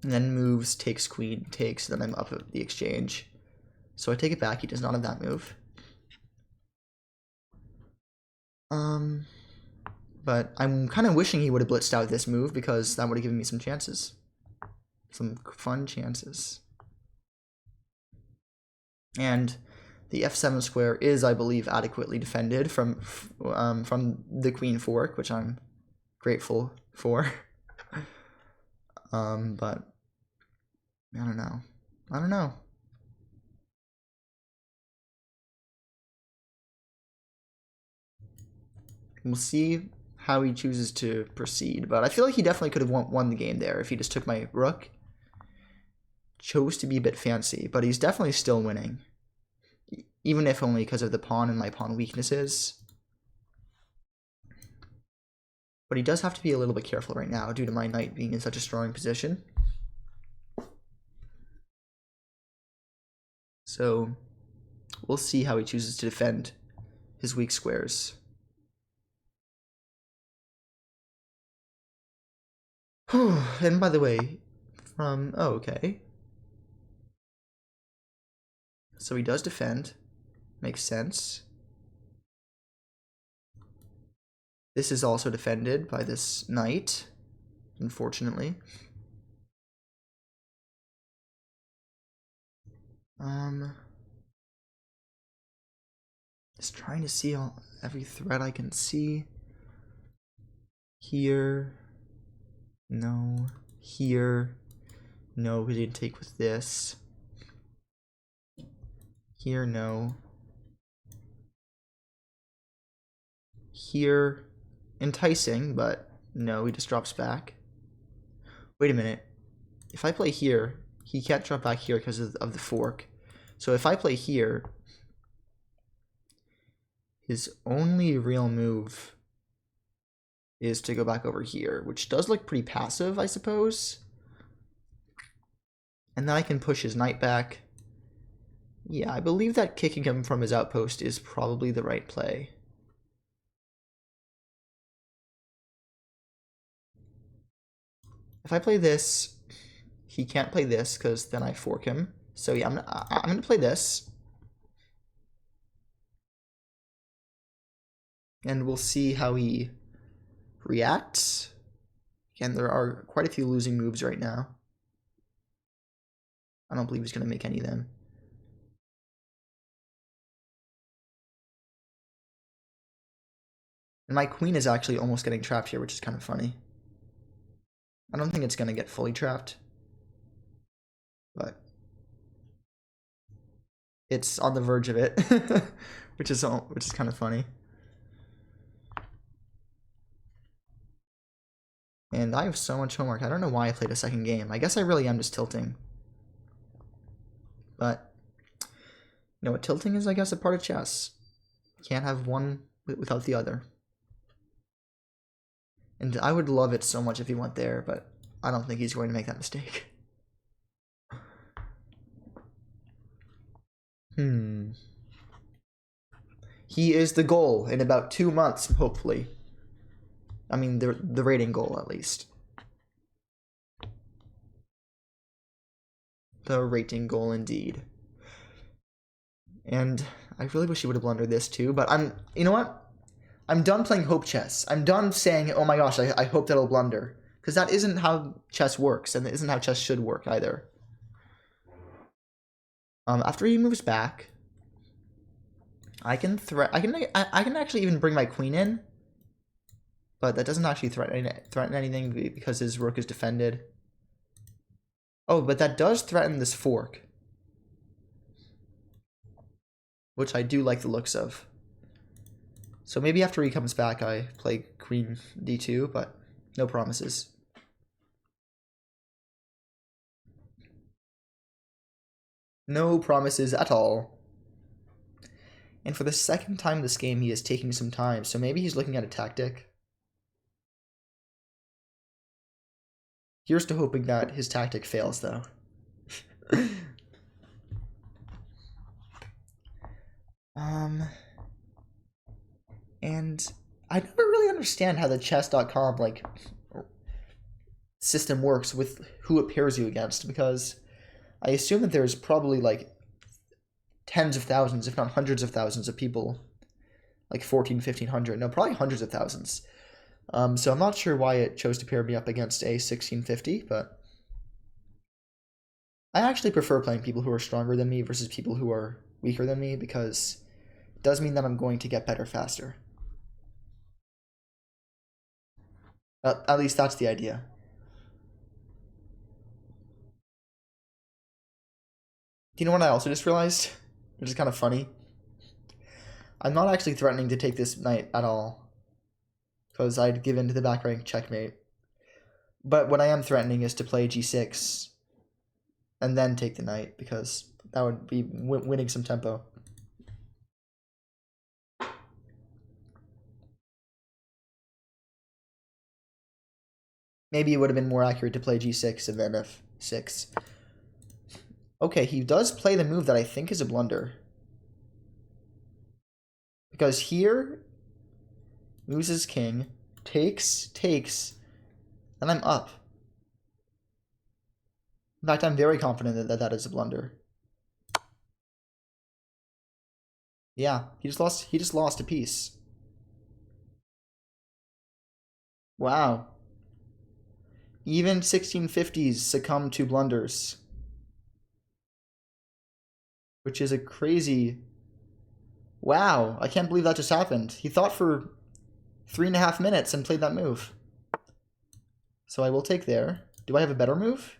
And then moves, takes queen, takes, then I'm up at the exchange. So I take it back, he does not have that move. But I'm kind of wishing he would have blitzed out this move, because that would have given me some chances. Some fun chances. And the f7 square is, I believe, adequately defended from the queen fork, which I'm grateful for. But I don't know. I don't know. We'll see how he chooses to proceed, but I feel like he definitely could have won the game there if he just took my rook. Chose to be a bit fancy, but he's definitely still winning. Even if only because of the pawn and my pawn weaknesses. But he does have to be a little bit careful right now due to my knight being in such a strong position. So we'll see how he chooses to defend his weak squares. And by the way, oh, okay. So he does defend. Makes sense. This is also defended by this knight, unfortunately. Just trying to see every thread I can see. Here. No. Here. No, we didn't take with this. Here, no. Here, enticing, but no, he just drops back. Wait a minute. If I play here, he can't drop back here because of the fork. So if I play here, his only real move is to go back over here, which does look pretty passive, I suppose. And then I can push his knight back. Yeah, I believe that kicking him from his outpost is probably the right play. If I play this, he can't play this because then I fork him. So yeah, I'm gonna play this. And we'll see how he reacts. Again, there are quite a few losing moves right now. I don't believe he's gonna make any of them. And my queen is actually almost getting trapped here, which is kind of funny. I don't think it's gonna get fully trapped, but it's on the verge of it, which is kind of funny. And I have so much homework. I don't know why I played a second game. I guess I really am just tilting. But you know what tilting is, I guess, a part of chess. You can't have one without the other. And I would love it so much if he went there, but I don't think he's going to make that mistake. He is the goal in about 2 months, hopefully. I mean, the rating goal, at least. The rating goal, indeed. And I really wish he would have blundered this too, but you know what? I'm done playing hope chess. I'm done saying, oh my gosh, I hope that I'll blunder. Because that isn't how chess works, and it isn't how chess should work either. After he moves back, I can actually even bring my queen in but that doesn't actually threaten anything because his rook is defended. Oh, but that does threaten this fork, which I do like the looks of. So maybe after he comes back, I play queen d2, but no promises. No promises at all. And for the second time this game, he is taking some time, so maybe he's looking at a tactic. Here's to hoping that his tactic fails, though. And I never really understand how the chess.com like system works with who it pairs you against, because I assume that there's probably like tens of thousands, if not hundreds of thousands of people, like 1,1500, no, probably hundreds of thousands. So I'm not sure why it chose to pair me up against a 1650, but I actually prefer playing people who are stronger than me versus people who are weaker than me, because it does mean that I'm going to get better faster. At least that's the idea. Do you know what I also just realized? Which is kind of funny. I'm not actually threatening to take this knight at all, because I'd give in to the back rank checkmate. But what I am threatening is to play g6 and then take the knight, because that would be winning some tempo. Maybe it would have been more accurate to play g6 and then f6. Okay, he does play the move that I think is a blunder. Because here, moves his king, takes, and I'm up. In fact, I'm very confident that that is a blunder. Yeah, he just lost a piece. Wow. Even 1650s succumb to blunders. Which is a crazy... Wow, I can't believe that just happened. He thought for 3.5 minutes and played that move. So I will take there. Do I have a better move?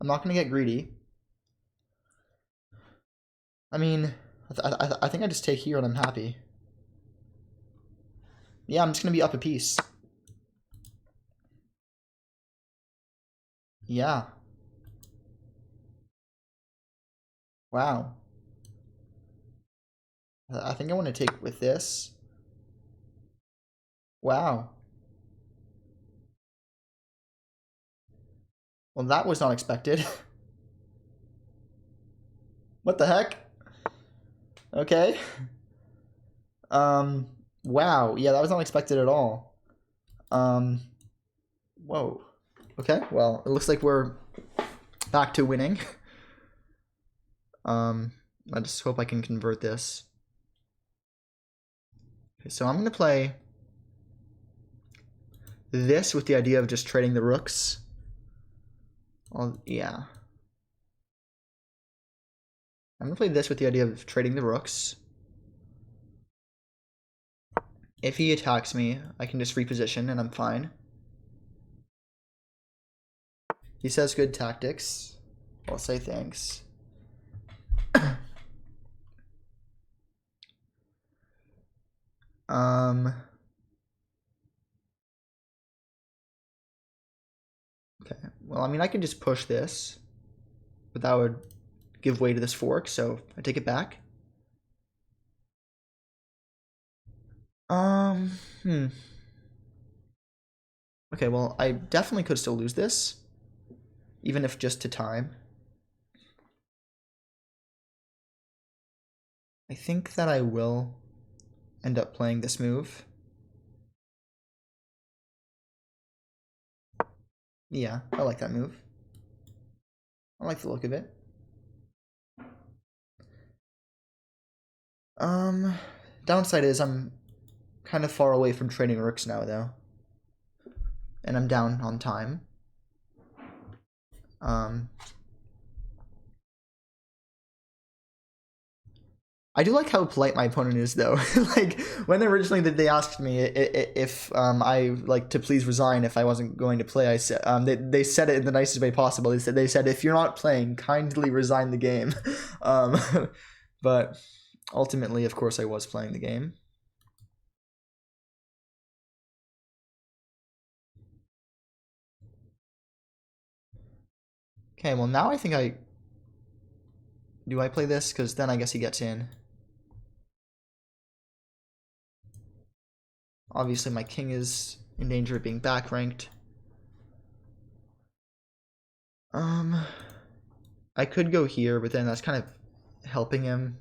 I'm not going to get greedy. I mean, I think I just take here and I'm happy. Yeah, I'm just going to be up a piece. Yeah. Wow. I think I want to take with this. Wow. Well, that was not expected. What the heck? Okay. Wow. Yeah, that was not expected at all. Whoa. Okay, well, it looks like we're back to winning. I just hope I can convert this. Okay, so I'm going to play this with the idea of just trading the rooks. Yeah. I'm going to play this with the idea of trading the rooks. If he attacks me, I can just reposition and I'm fine. He says good tactics. I'll say thanks. Okay, well, I mean, I can just push this, but that would give way to this fork, so I take it back. Okay, well, I definitely could still lose this, even if just to time. I think that I will end up playing this move. Yeah, I like that move. I like the look of it. Downside is I'm kind of far away from trading rooks now, though. And I'm down on time. I do like how polite my opponent is, though. Like, when originally they asked me if I like to please resign if I wasn't going to play, I said they said it in the nicest way possible. They said if you're not playing, kindly resign the game. Um, but ultimately, of course, I was playing the game. Okay, well now I think do I play this? Because then I guess he gets in. Obviously, my king is in danger of being back ranked. I could go here, but then that's kind of helping him.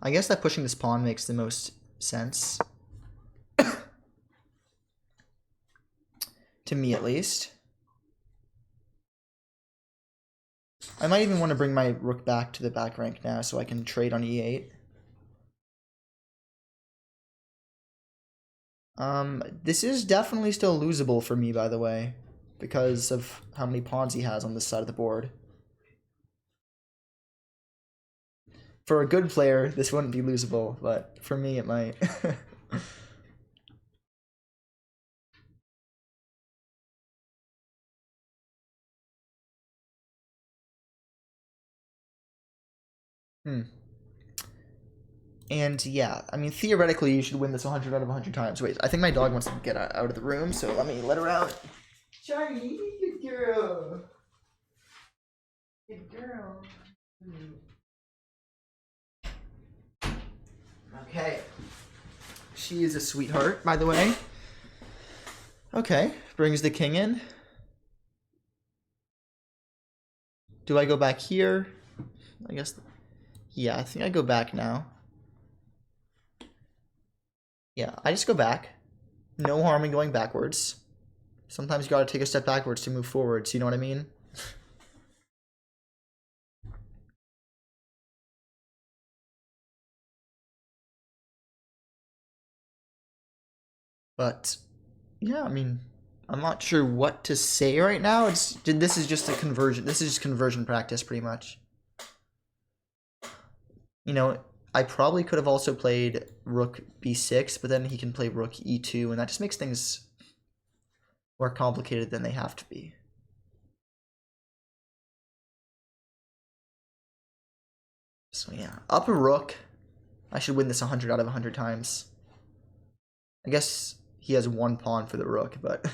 I guess that pushing this pawn makes the most sense. To me, at least. I might even want to bring my rook back to the back rank now so I can trade on e8. This is definitely still losable for me, by the way, because of how many pawns he has on this side of the board. For a good player, this wouldn't be losable, but for me, it might. And yeah, I mean, theoretically, you should win this 100 out of 100 times. Wait, I think my dog wants to get out of the room, so let me let her out. Charlie, good girl. Good girl. Okay. She is a sweetheart, by the way. Okay, brings the king in. Do I go back here? I guess, yeah, I think I go back now. Yeah, I just go back. No harm in going backwards. Sometimes you gotta take a step backwards to move forwards, you know what I mean? But yeah, I mean, I'm not sure what to say right now. This is just a conversion. This is just conversion practice, pretty much. You know, I probably could have also played rook b6, but then he can play rook e2, and that just makes things more complicated than they have to be. So yeah, up a rook. I should win this 100 out of 100 times. I guess he has one pawn for the rook, but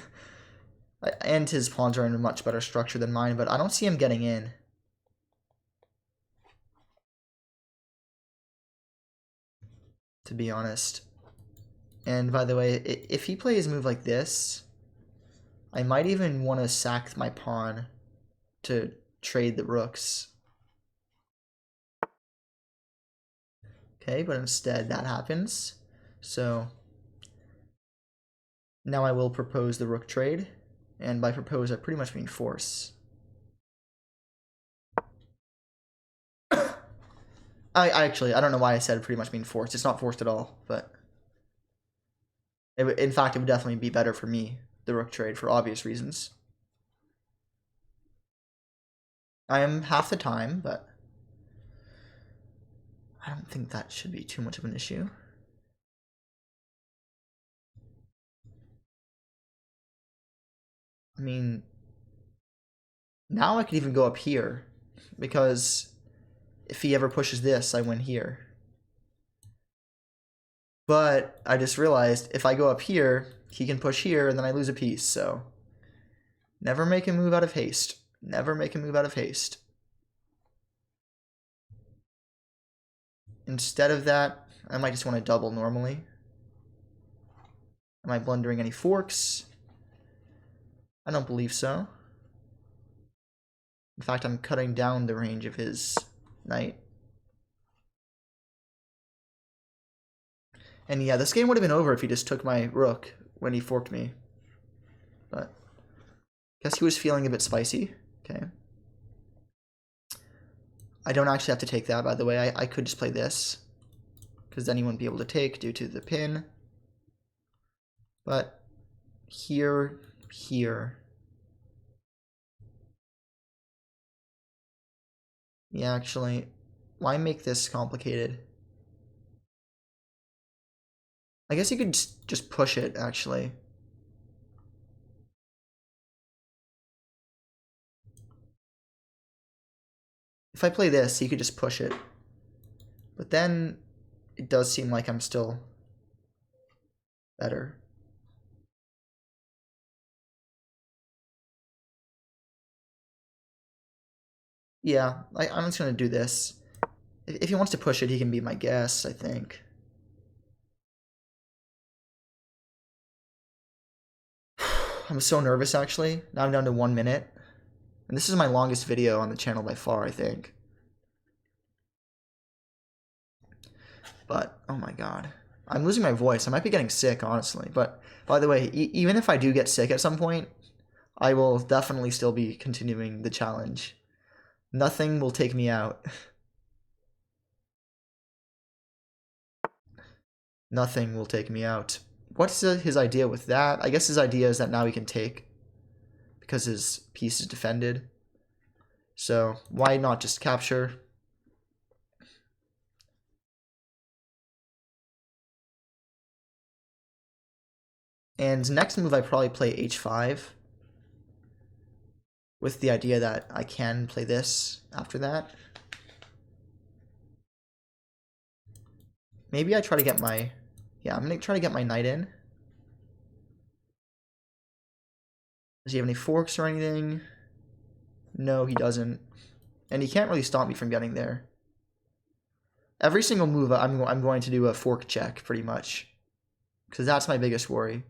and his pawns are in a much better structure than mine, but I don't see him getting in. To be honest. And by the way, if he plays a move like this, I might even want to sack my pawn to trade the rooks. Okay, but instead that happens. So now I will propose the rook trade. And by propose, I pretty much mean force. I don't know why I said pretty much mean forced. It's not forced at all, but in fact, it would definitely be better for me, the rook trade, for obvious reasons. I am half the time, but I don't think that should be too much of an issue. I mean, now I could even go up here, because if he ever pushes this, I win here. But I just realized if I go up here, he can push here, and then I lose a piece, so never make a move out of haste. Never make a move out of haste. Instead of that, I might just want to double normally. Am I blundering any forks? I don't believe so. In fact, I'm cutting down the range of his knight. And yeah, this game would have been over if he just took my rook when he forked me. But I guess he was feeling a bit spicy. Okay. I don't actually have to take that, by the way. I could just play this, because then he wouldn't be able to take due to the pin. But here, here. Yeah, actually, why make this complicated? I guess you could just push it, actually. If I play this, he could just push it. But then it does seem like I'm still better. Yeah, I'm just going to do this. If he wants to push it, he can be my guess, I think. I'm so nervous, actually. Now I'm down to 1 minute. And this is my longest video on the channel by far, I think. But, oh my god. I'm losing my voice. I might be getting sick, honestly. But, by the way, even if I do get sick at some point, I will definitely still be continuing the challenge. Nothing will take me out. Nothing will take me out. What's his idea with that? I guess his idea is that now he can take because his piece is defended. So why not just capture? And next move I probably play h5 with the idea that I can play this after that. Maybe I try to get my... Yeah, I'm going to try to get my knight in. Does he have any forks or anything? No, he doesn't. And he can't really stop me from getting there. Every single move, I'm going to do a fork check, pretty much. Because that's my biggest worry.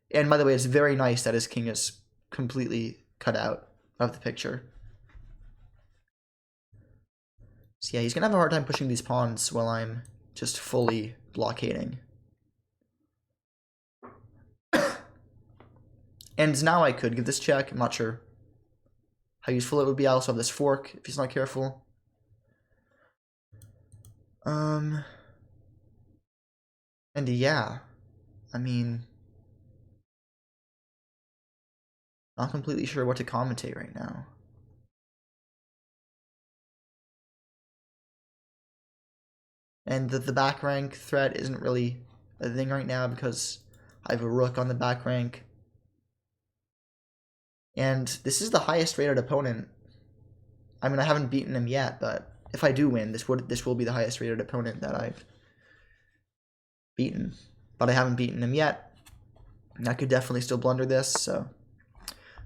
And by the way, it's very nice that his king is completely cut out of the picture. So yeah, he's going to have a hard time pushing these pawns while I'm just fully blockading. And now I could give this check. I'm not sure how useful it would be. I also have this fork if he's not careful. And yeah, I mean, not completely sure what to commentate right now. And the back rank threat isn't really a thing right now because I have a rook on the back rank. And this is the highest rated opponent. I mean, I haven't beaten him yet, but if I do win, this will be the highest rated opponent that I've beaten. But I haven't beaten him yet. And I could definitely still blunder this, so...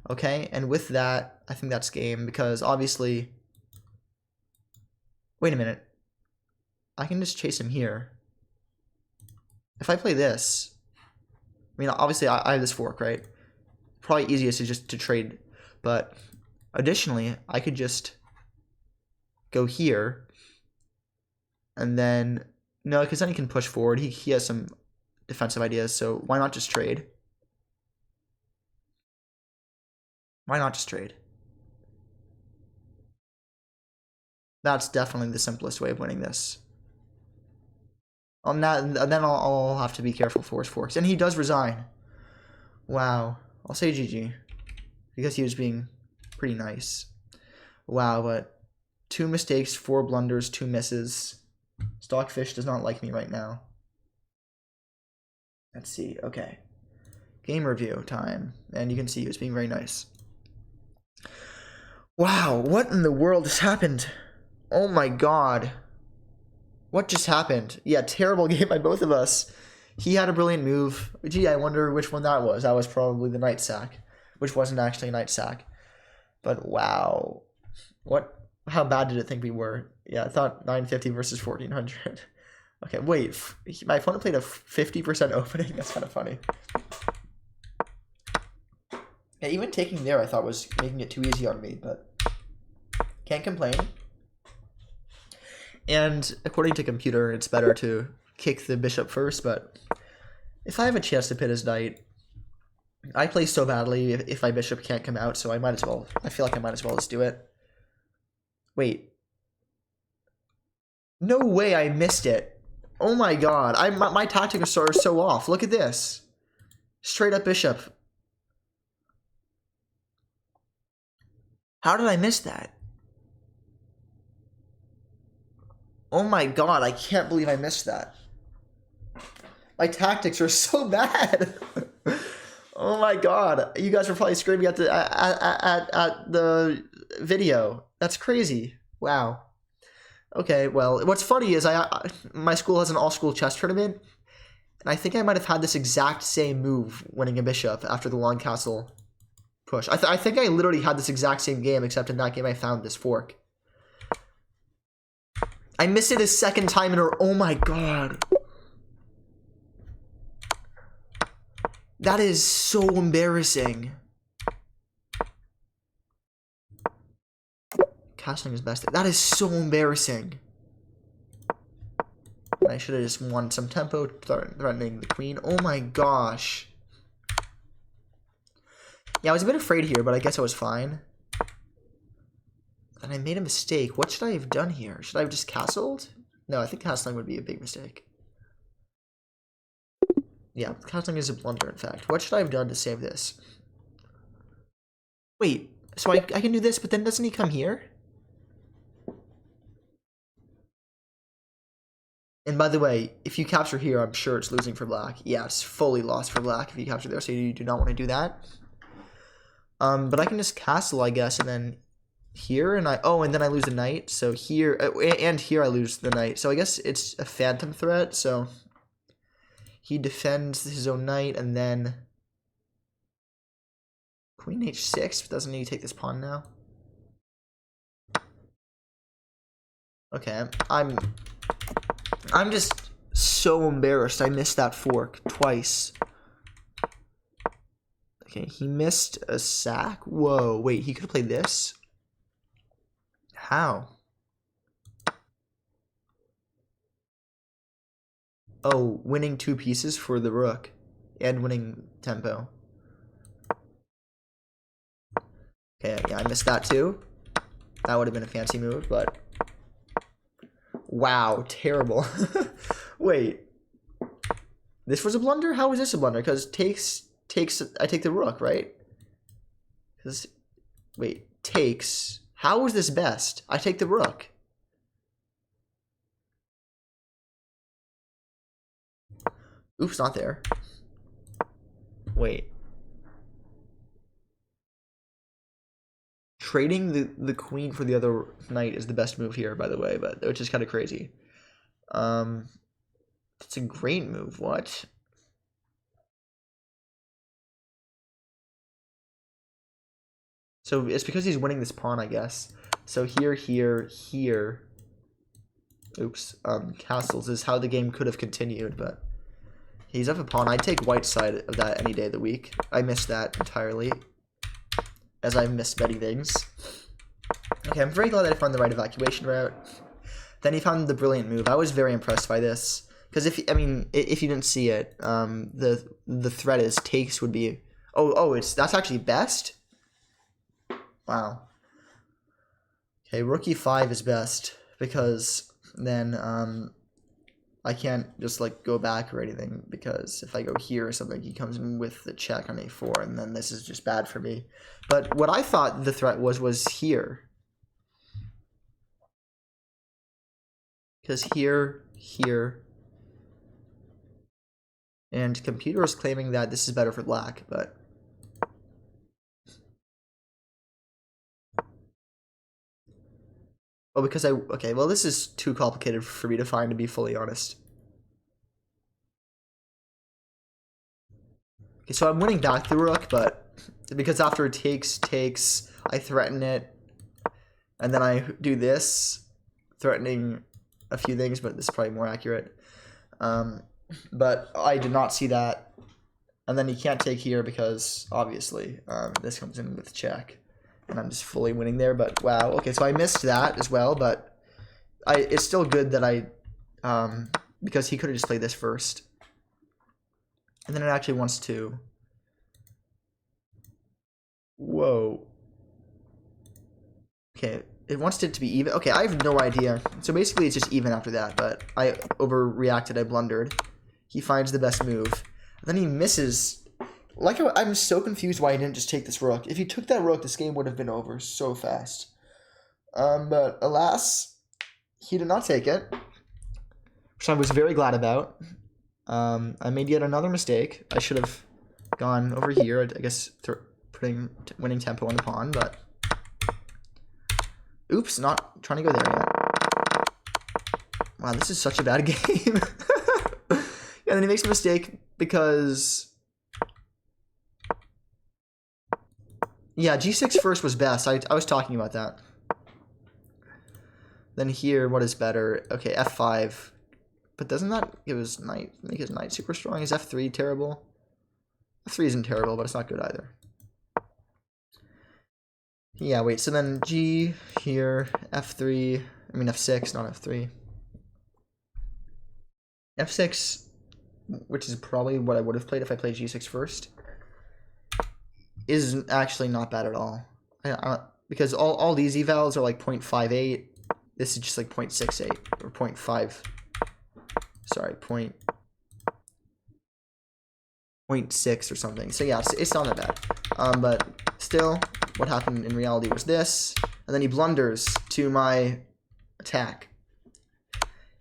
Okay, and with that, I think that's game, because obviously... Wait a minute. I can just chase him here. If I play this... I mean, obviously, I have this fork, right? Probably easiest is just to trade, but additionally, I could just go here, and then... No, because then he can push forward. He has some defensive ideas, so why not just trade? Why not just trade? That's definitely the simplest way of winning this. Then I'll have to be careful for his forks. And he does resign. Wow. I'll say GG. Because he was being pretty nice. Wow, but 2 mistakes, 4 blunders, 2 misses. Stockfish does not like me right now. Let's see. Okay. Game review time. And you can see he was being very nice. Wow, what in the world just happened? Oh my god. What just happened? Yeah, terrible game by both of us. He had a brilliant move. Gee, I wonder which one that was. That was probably the knight sack, which wasn't actually a knight sack. But wow. How bad did it think we were? Yeah, I thought 950 versus 1400. Okay, wait. My opponent played a 50% opening. That's kind of funny. Yeah, even taking there I thought was making it too easy on me, but can't complain. And according to computer, it's better to kick the bishop first, but if I have a chance to pin his knight, I play so badly if my bishop can't come out, so I might as well. I feel like I might as well just do it. Wait. No way I missed it. Oh my god. My tactics are so off. Look at this. Straight up bishop. How did I miss that? Oh my god, I can't believe I missed that. My tactics are so bad. Oh my god, you guys were probably screaming at the video. That's crazy. Wow. Okay, well, what's funny is my school has an all-school chess tournament, and I think I might have had this exact same move winning a bishop after the long castle push. I think I literally had this exact same game, except in that game I found this fork. I missed it a second time in a row. Oh my god. That is so embarrassing. Castling is best. That is so embarrassing. I should have just won some tempo, threatening the queen. Oh my gosh. Yeah, I was a bit afraid here, but I guess I was fine. And I made a mistake. What should I have done here? Should I have just castled? No, I think castling would be a big mistake. Yeah, castling is a blunder, in fact. What should I have done to save this? Wait, so I can do this, but then doesn't he come here? And by the way, if you capture here, I'm sure it's losing for black. Yeah, it's fully lost for black if you capture there, so you do not want to do that. But I can just castle, I guess, and then here, and then I lose the knight. So here, and here I lose the knight. So I guess it's a phantom threat, so he defends his own knight, and then queen h6. Doesn't need to take this pawn now. Okay, I'm just so embarrassed. I missed that fork twice. Okay, he missed a sack. Whoa, wait, he could have played this? How? Oh, winning 2 pieces for the rook and winning tempo. Okay, yeah, I missed that too. That would have been a fancy move, but wow, terrible. Wait, this was a blunder? How was this a blunder? Because I take the rook, right? Because wait, takes. How is this best? I take the rook. Oops, not there. Wait. Trading the queen for the other knight is the best move here, by the way, but which is kind of crazy. It's a great move. What? So it's because he's winning this pawn, I guess. So here, here. Oops. Castles is how the game could have continued, but he's up a pawn. I'd take white side of that any day of the week. I missed that entirely, as I missed many things. Okay, I'm very glad that I found the right evacuation route. Then he found the brilliant move. I was very impressed by this. Because if you didn't see it, the threat is takes would be that's actually best? Wow. Okay, rook e5 is best because then I can't just like go back or anything, because if I go here or something, he comes in with the check on a4, and then this is just bad for me. But what I thought the threat was here. Because here, and computer is claiming that this is better for black, but because okay, well, this is too complicated for me to find, to be fully honest. Okay, so I'm winning back the rook, but because after it takes, I threaten it, and then I do this, threatening a few things, but this is probably more accurate. But I did not see that, and then he can't take here because obviously this comes in with check, and I'm just fully winning there. But wow, okay, so I missed that as well, but it's still good that I because he could have just played this first, and then it actually wants to. Whoa. Okay, it wants it to be even. Okay, I have no idea. So basically it's just even after that, but I overreacted, I blundered. He finds the best move. And then he misses Like, I'm so confused why he didn't just take this rook. If he took that rook, this game would have been over so fast. But alas, he did not take it, which I was very glad about. I made yet another mistake. I should have gone over here, I guess, winning tempo on the pawn, but oops, not trying to go there yet. Wow, this is such a bad game. Yeah, then he makes a mistake because, yeah, g6 first was best. I was talking about that. Then here, what is better? Okay, f5. But doesn't that make his knight super strong? Is f3 terrible? f3 isn't terrible, but it's not good either. Yeah, wait, so then g here, f3, I mean f6, not f3. f6, which is probably what I would have played if I played g6 first, is actually not bad at all. Because all these evals are like 0.58. This is just like 0.68 or 0.5. Sorry, 0.6 or something. So yeah, it's not that bad. But still, what happened in reality was this, and then he blunders to my attack.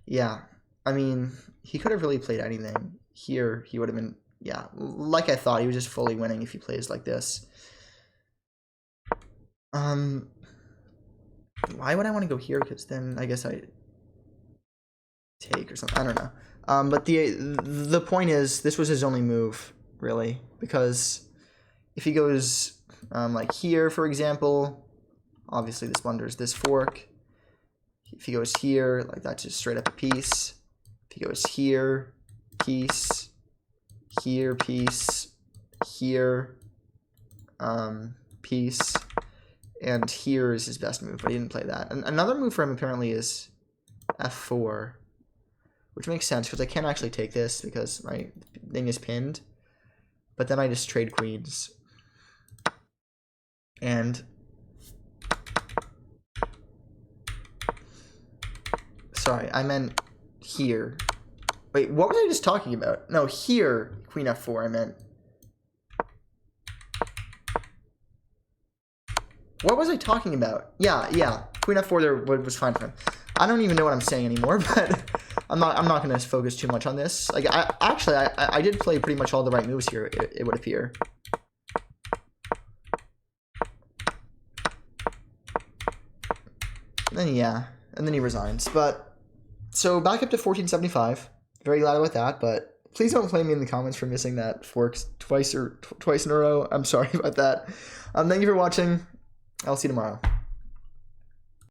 Yeah, I mean, he could have really played anything. Here, he would have been, yeah, like I thought, he was just fully winning if he plays like this. Why would I want to go here? Because then I guess I take or something. I don't know. But the point is, this was his only move, really, because if he goes like here, for example, obviously this blunders this fork. If he goes here, like that's just straight up a piece. If he goes here, piece, here, piece, here, piece, and here is his best move, but he didn't play that. And another move for him apparently is f4, which makes sense because I can't actually take this because my thing is pinned. But then I just trade queens. And sorry, I meant here. Wait, what was I just talking about? No, here, queen f4, I meant. What was I talking about? Yeah, queen f4 there was fine for him. I don't even know what I'm saying anymore, but I'm not going to focus too much on this. Like, I did play pretty much all the right moves here, it would appear. And then, yeah, and then he resigns. But, so back up to 1475. Very glad about that, but please don't blame me in the comments for missing that forks twice in a row. I'm sorry about that. Thank you for watching. I'll see you tomorrow.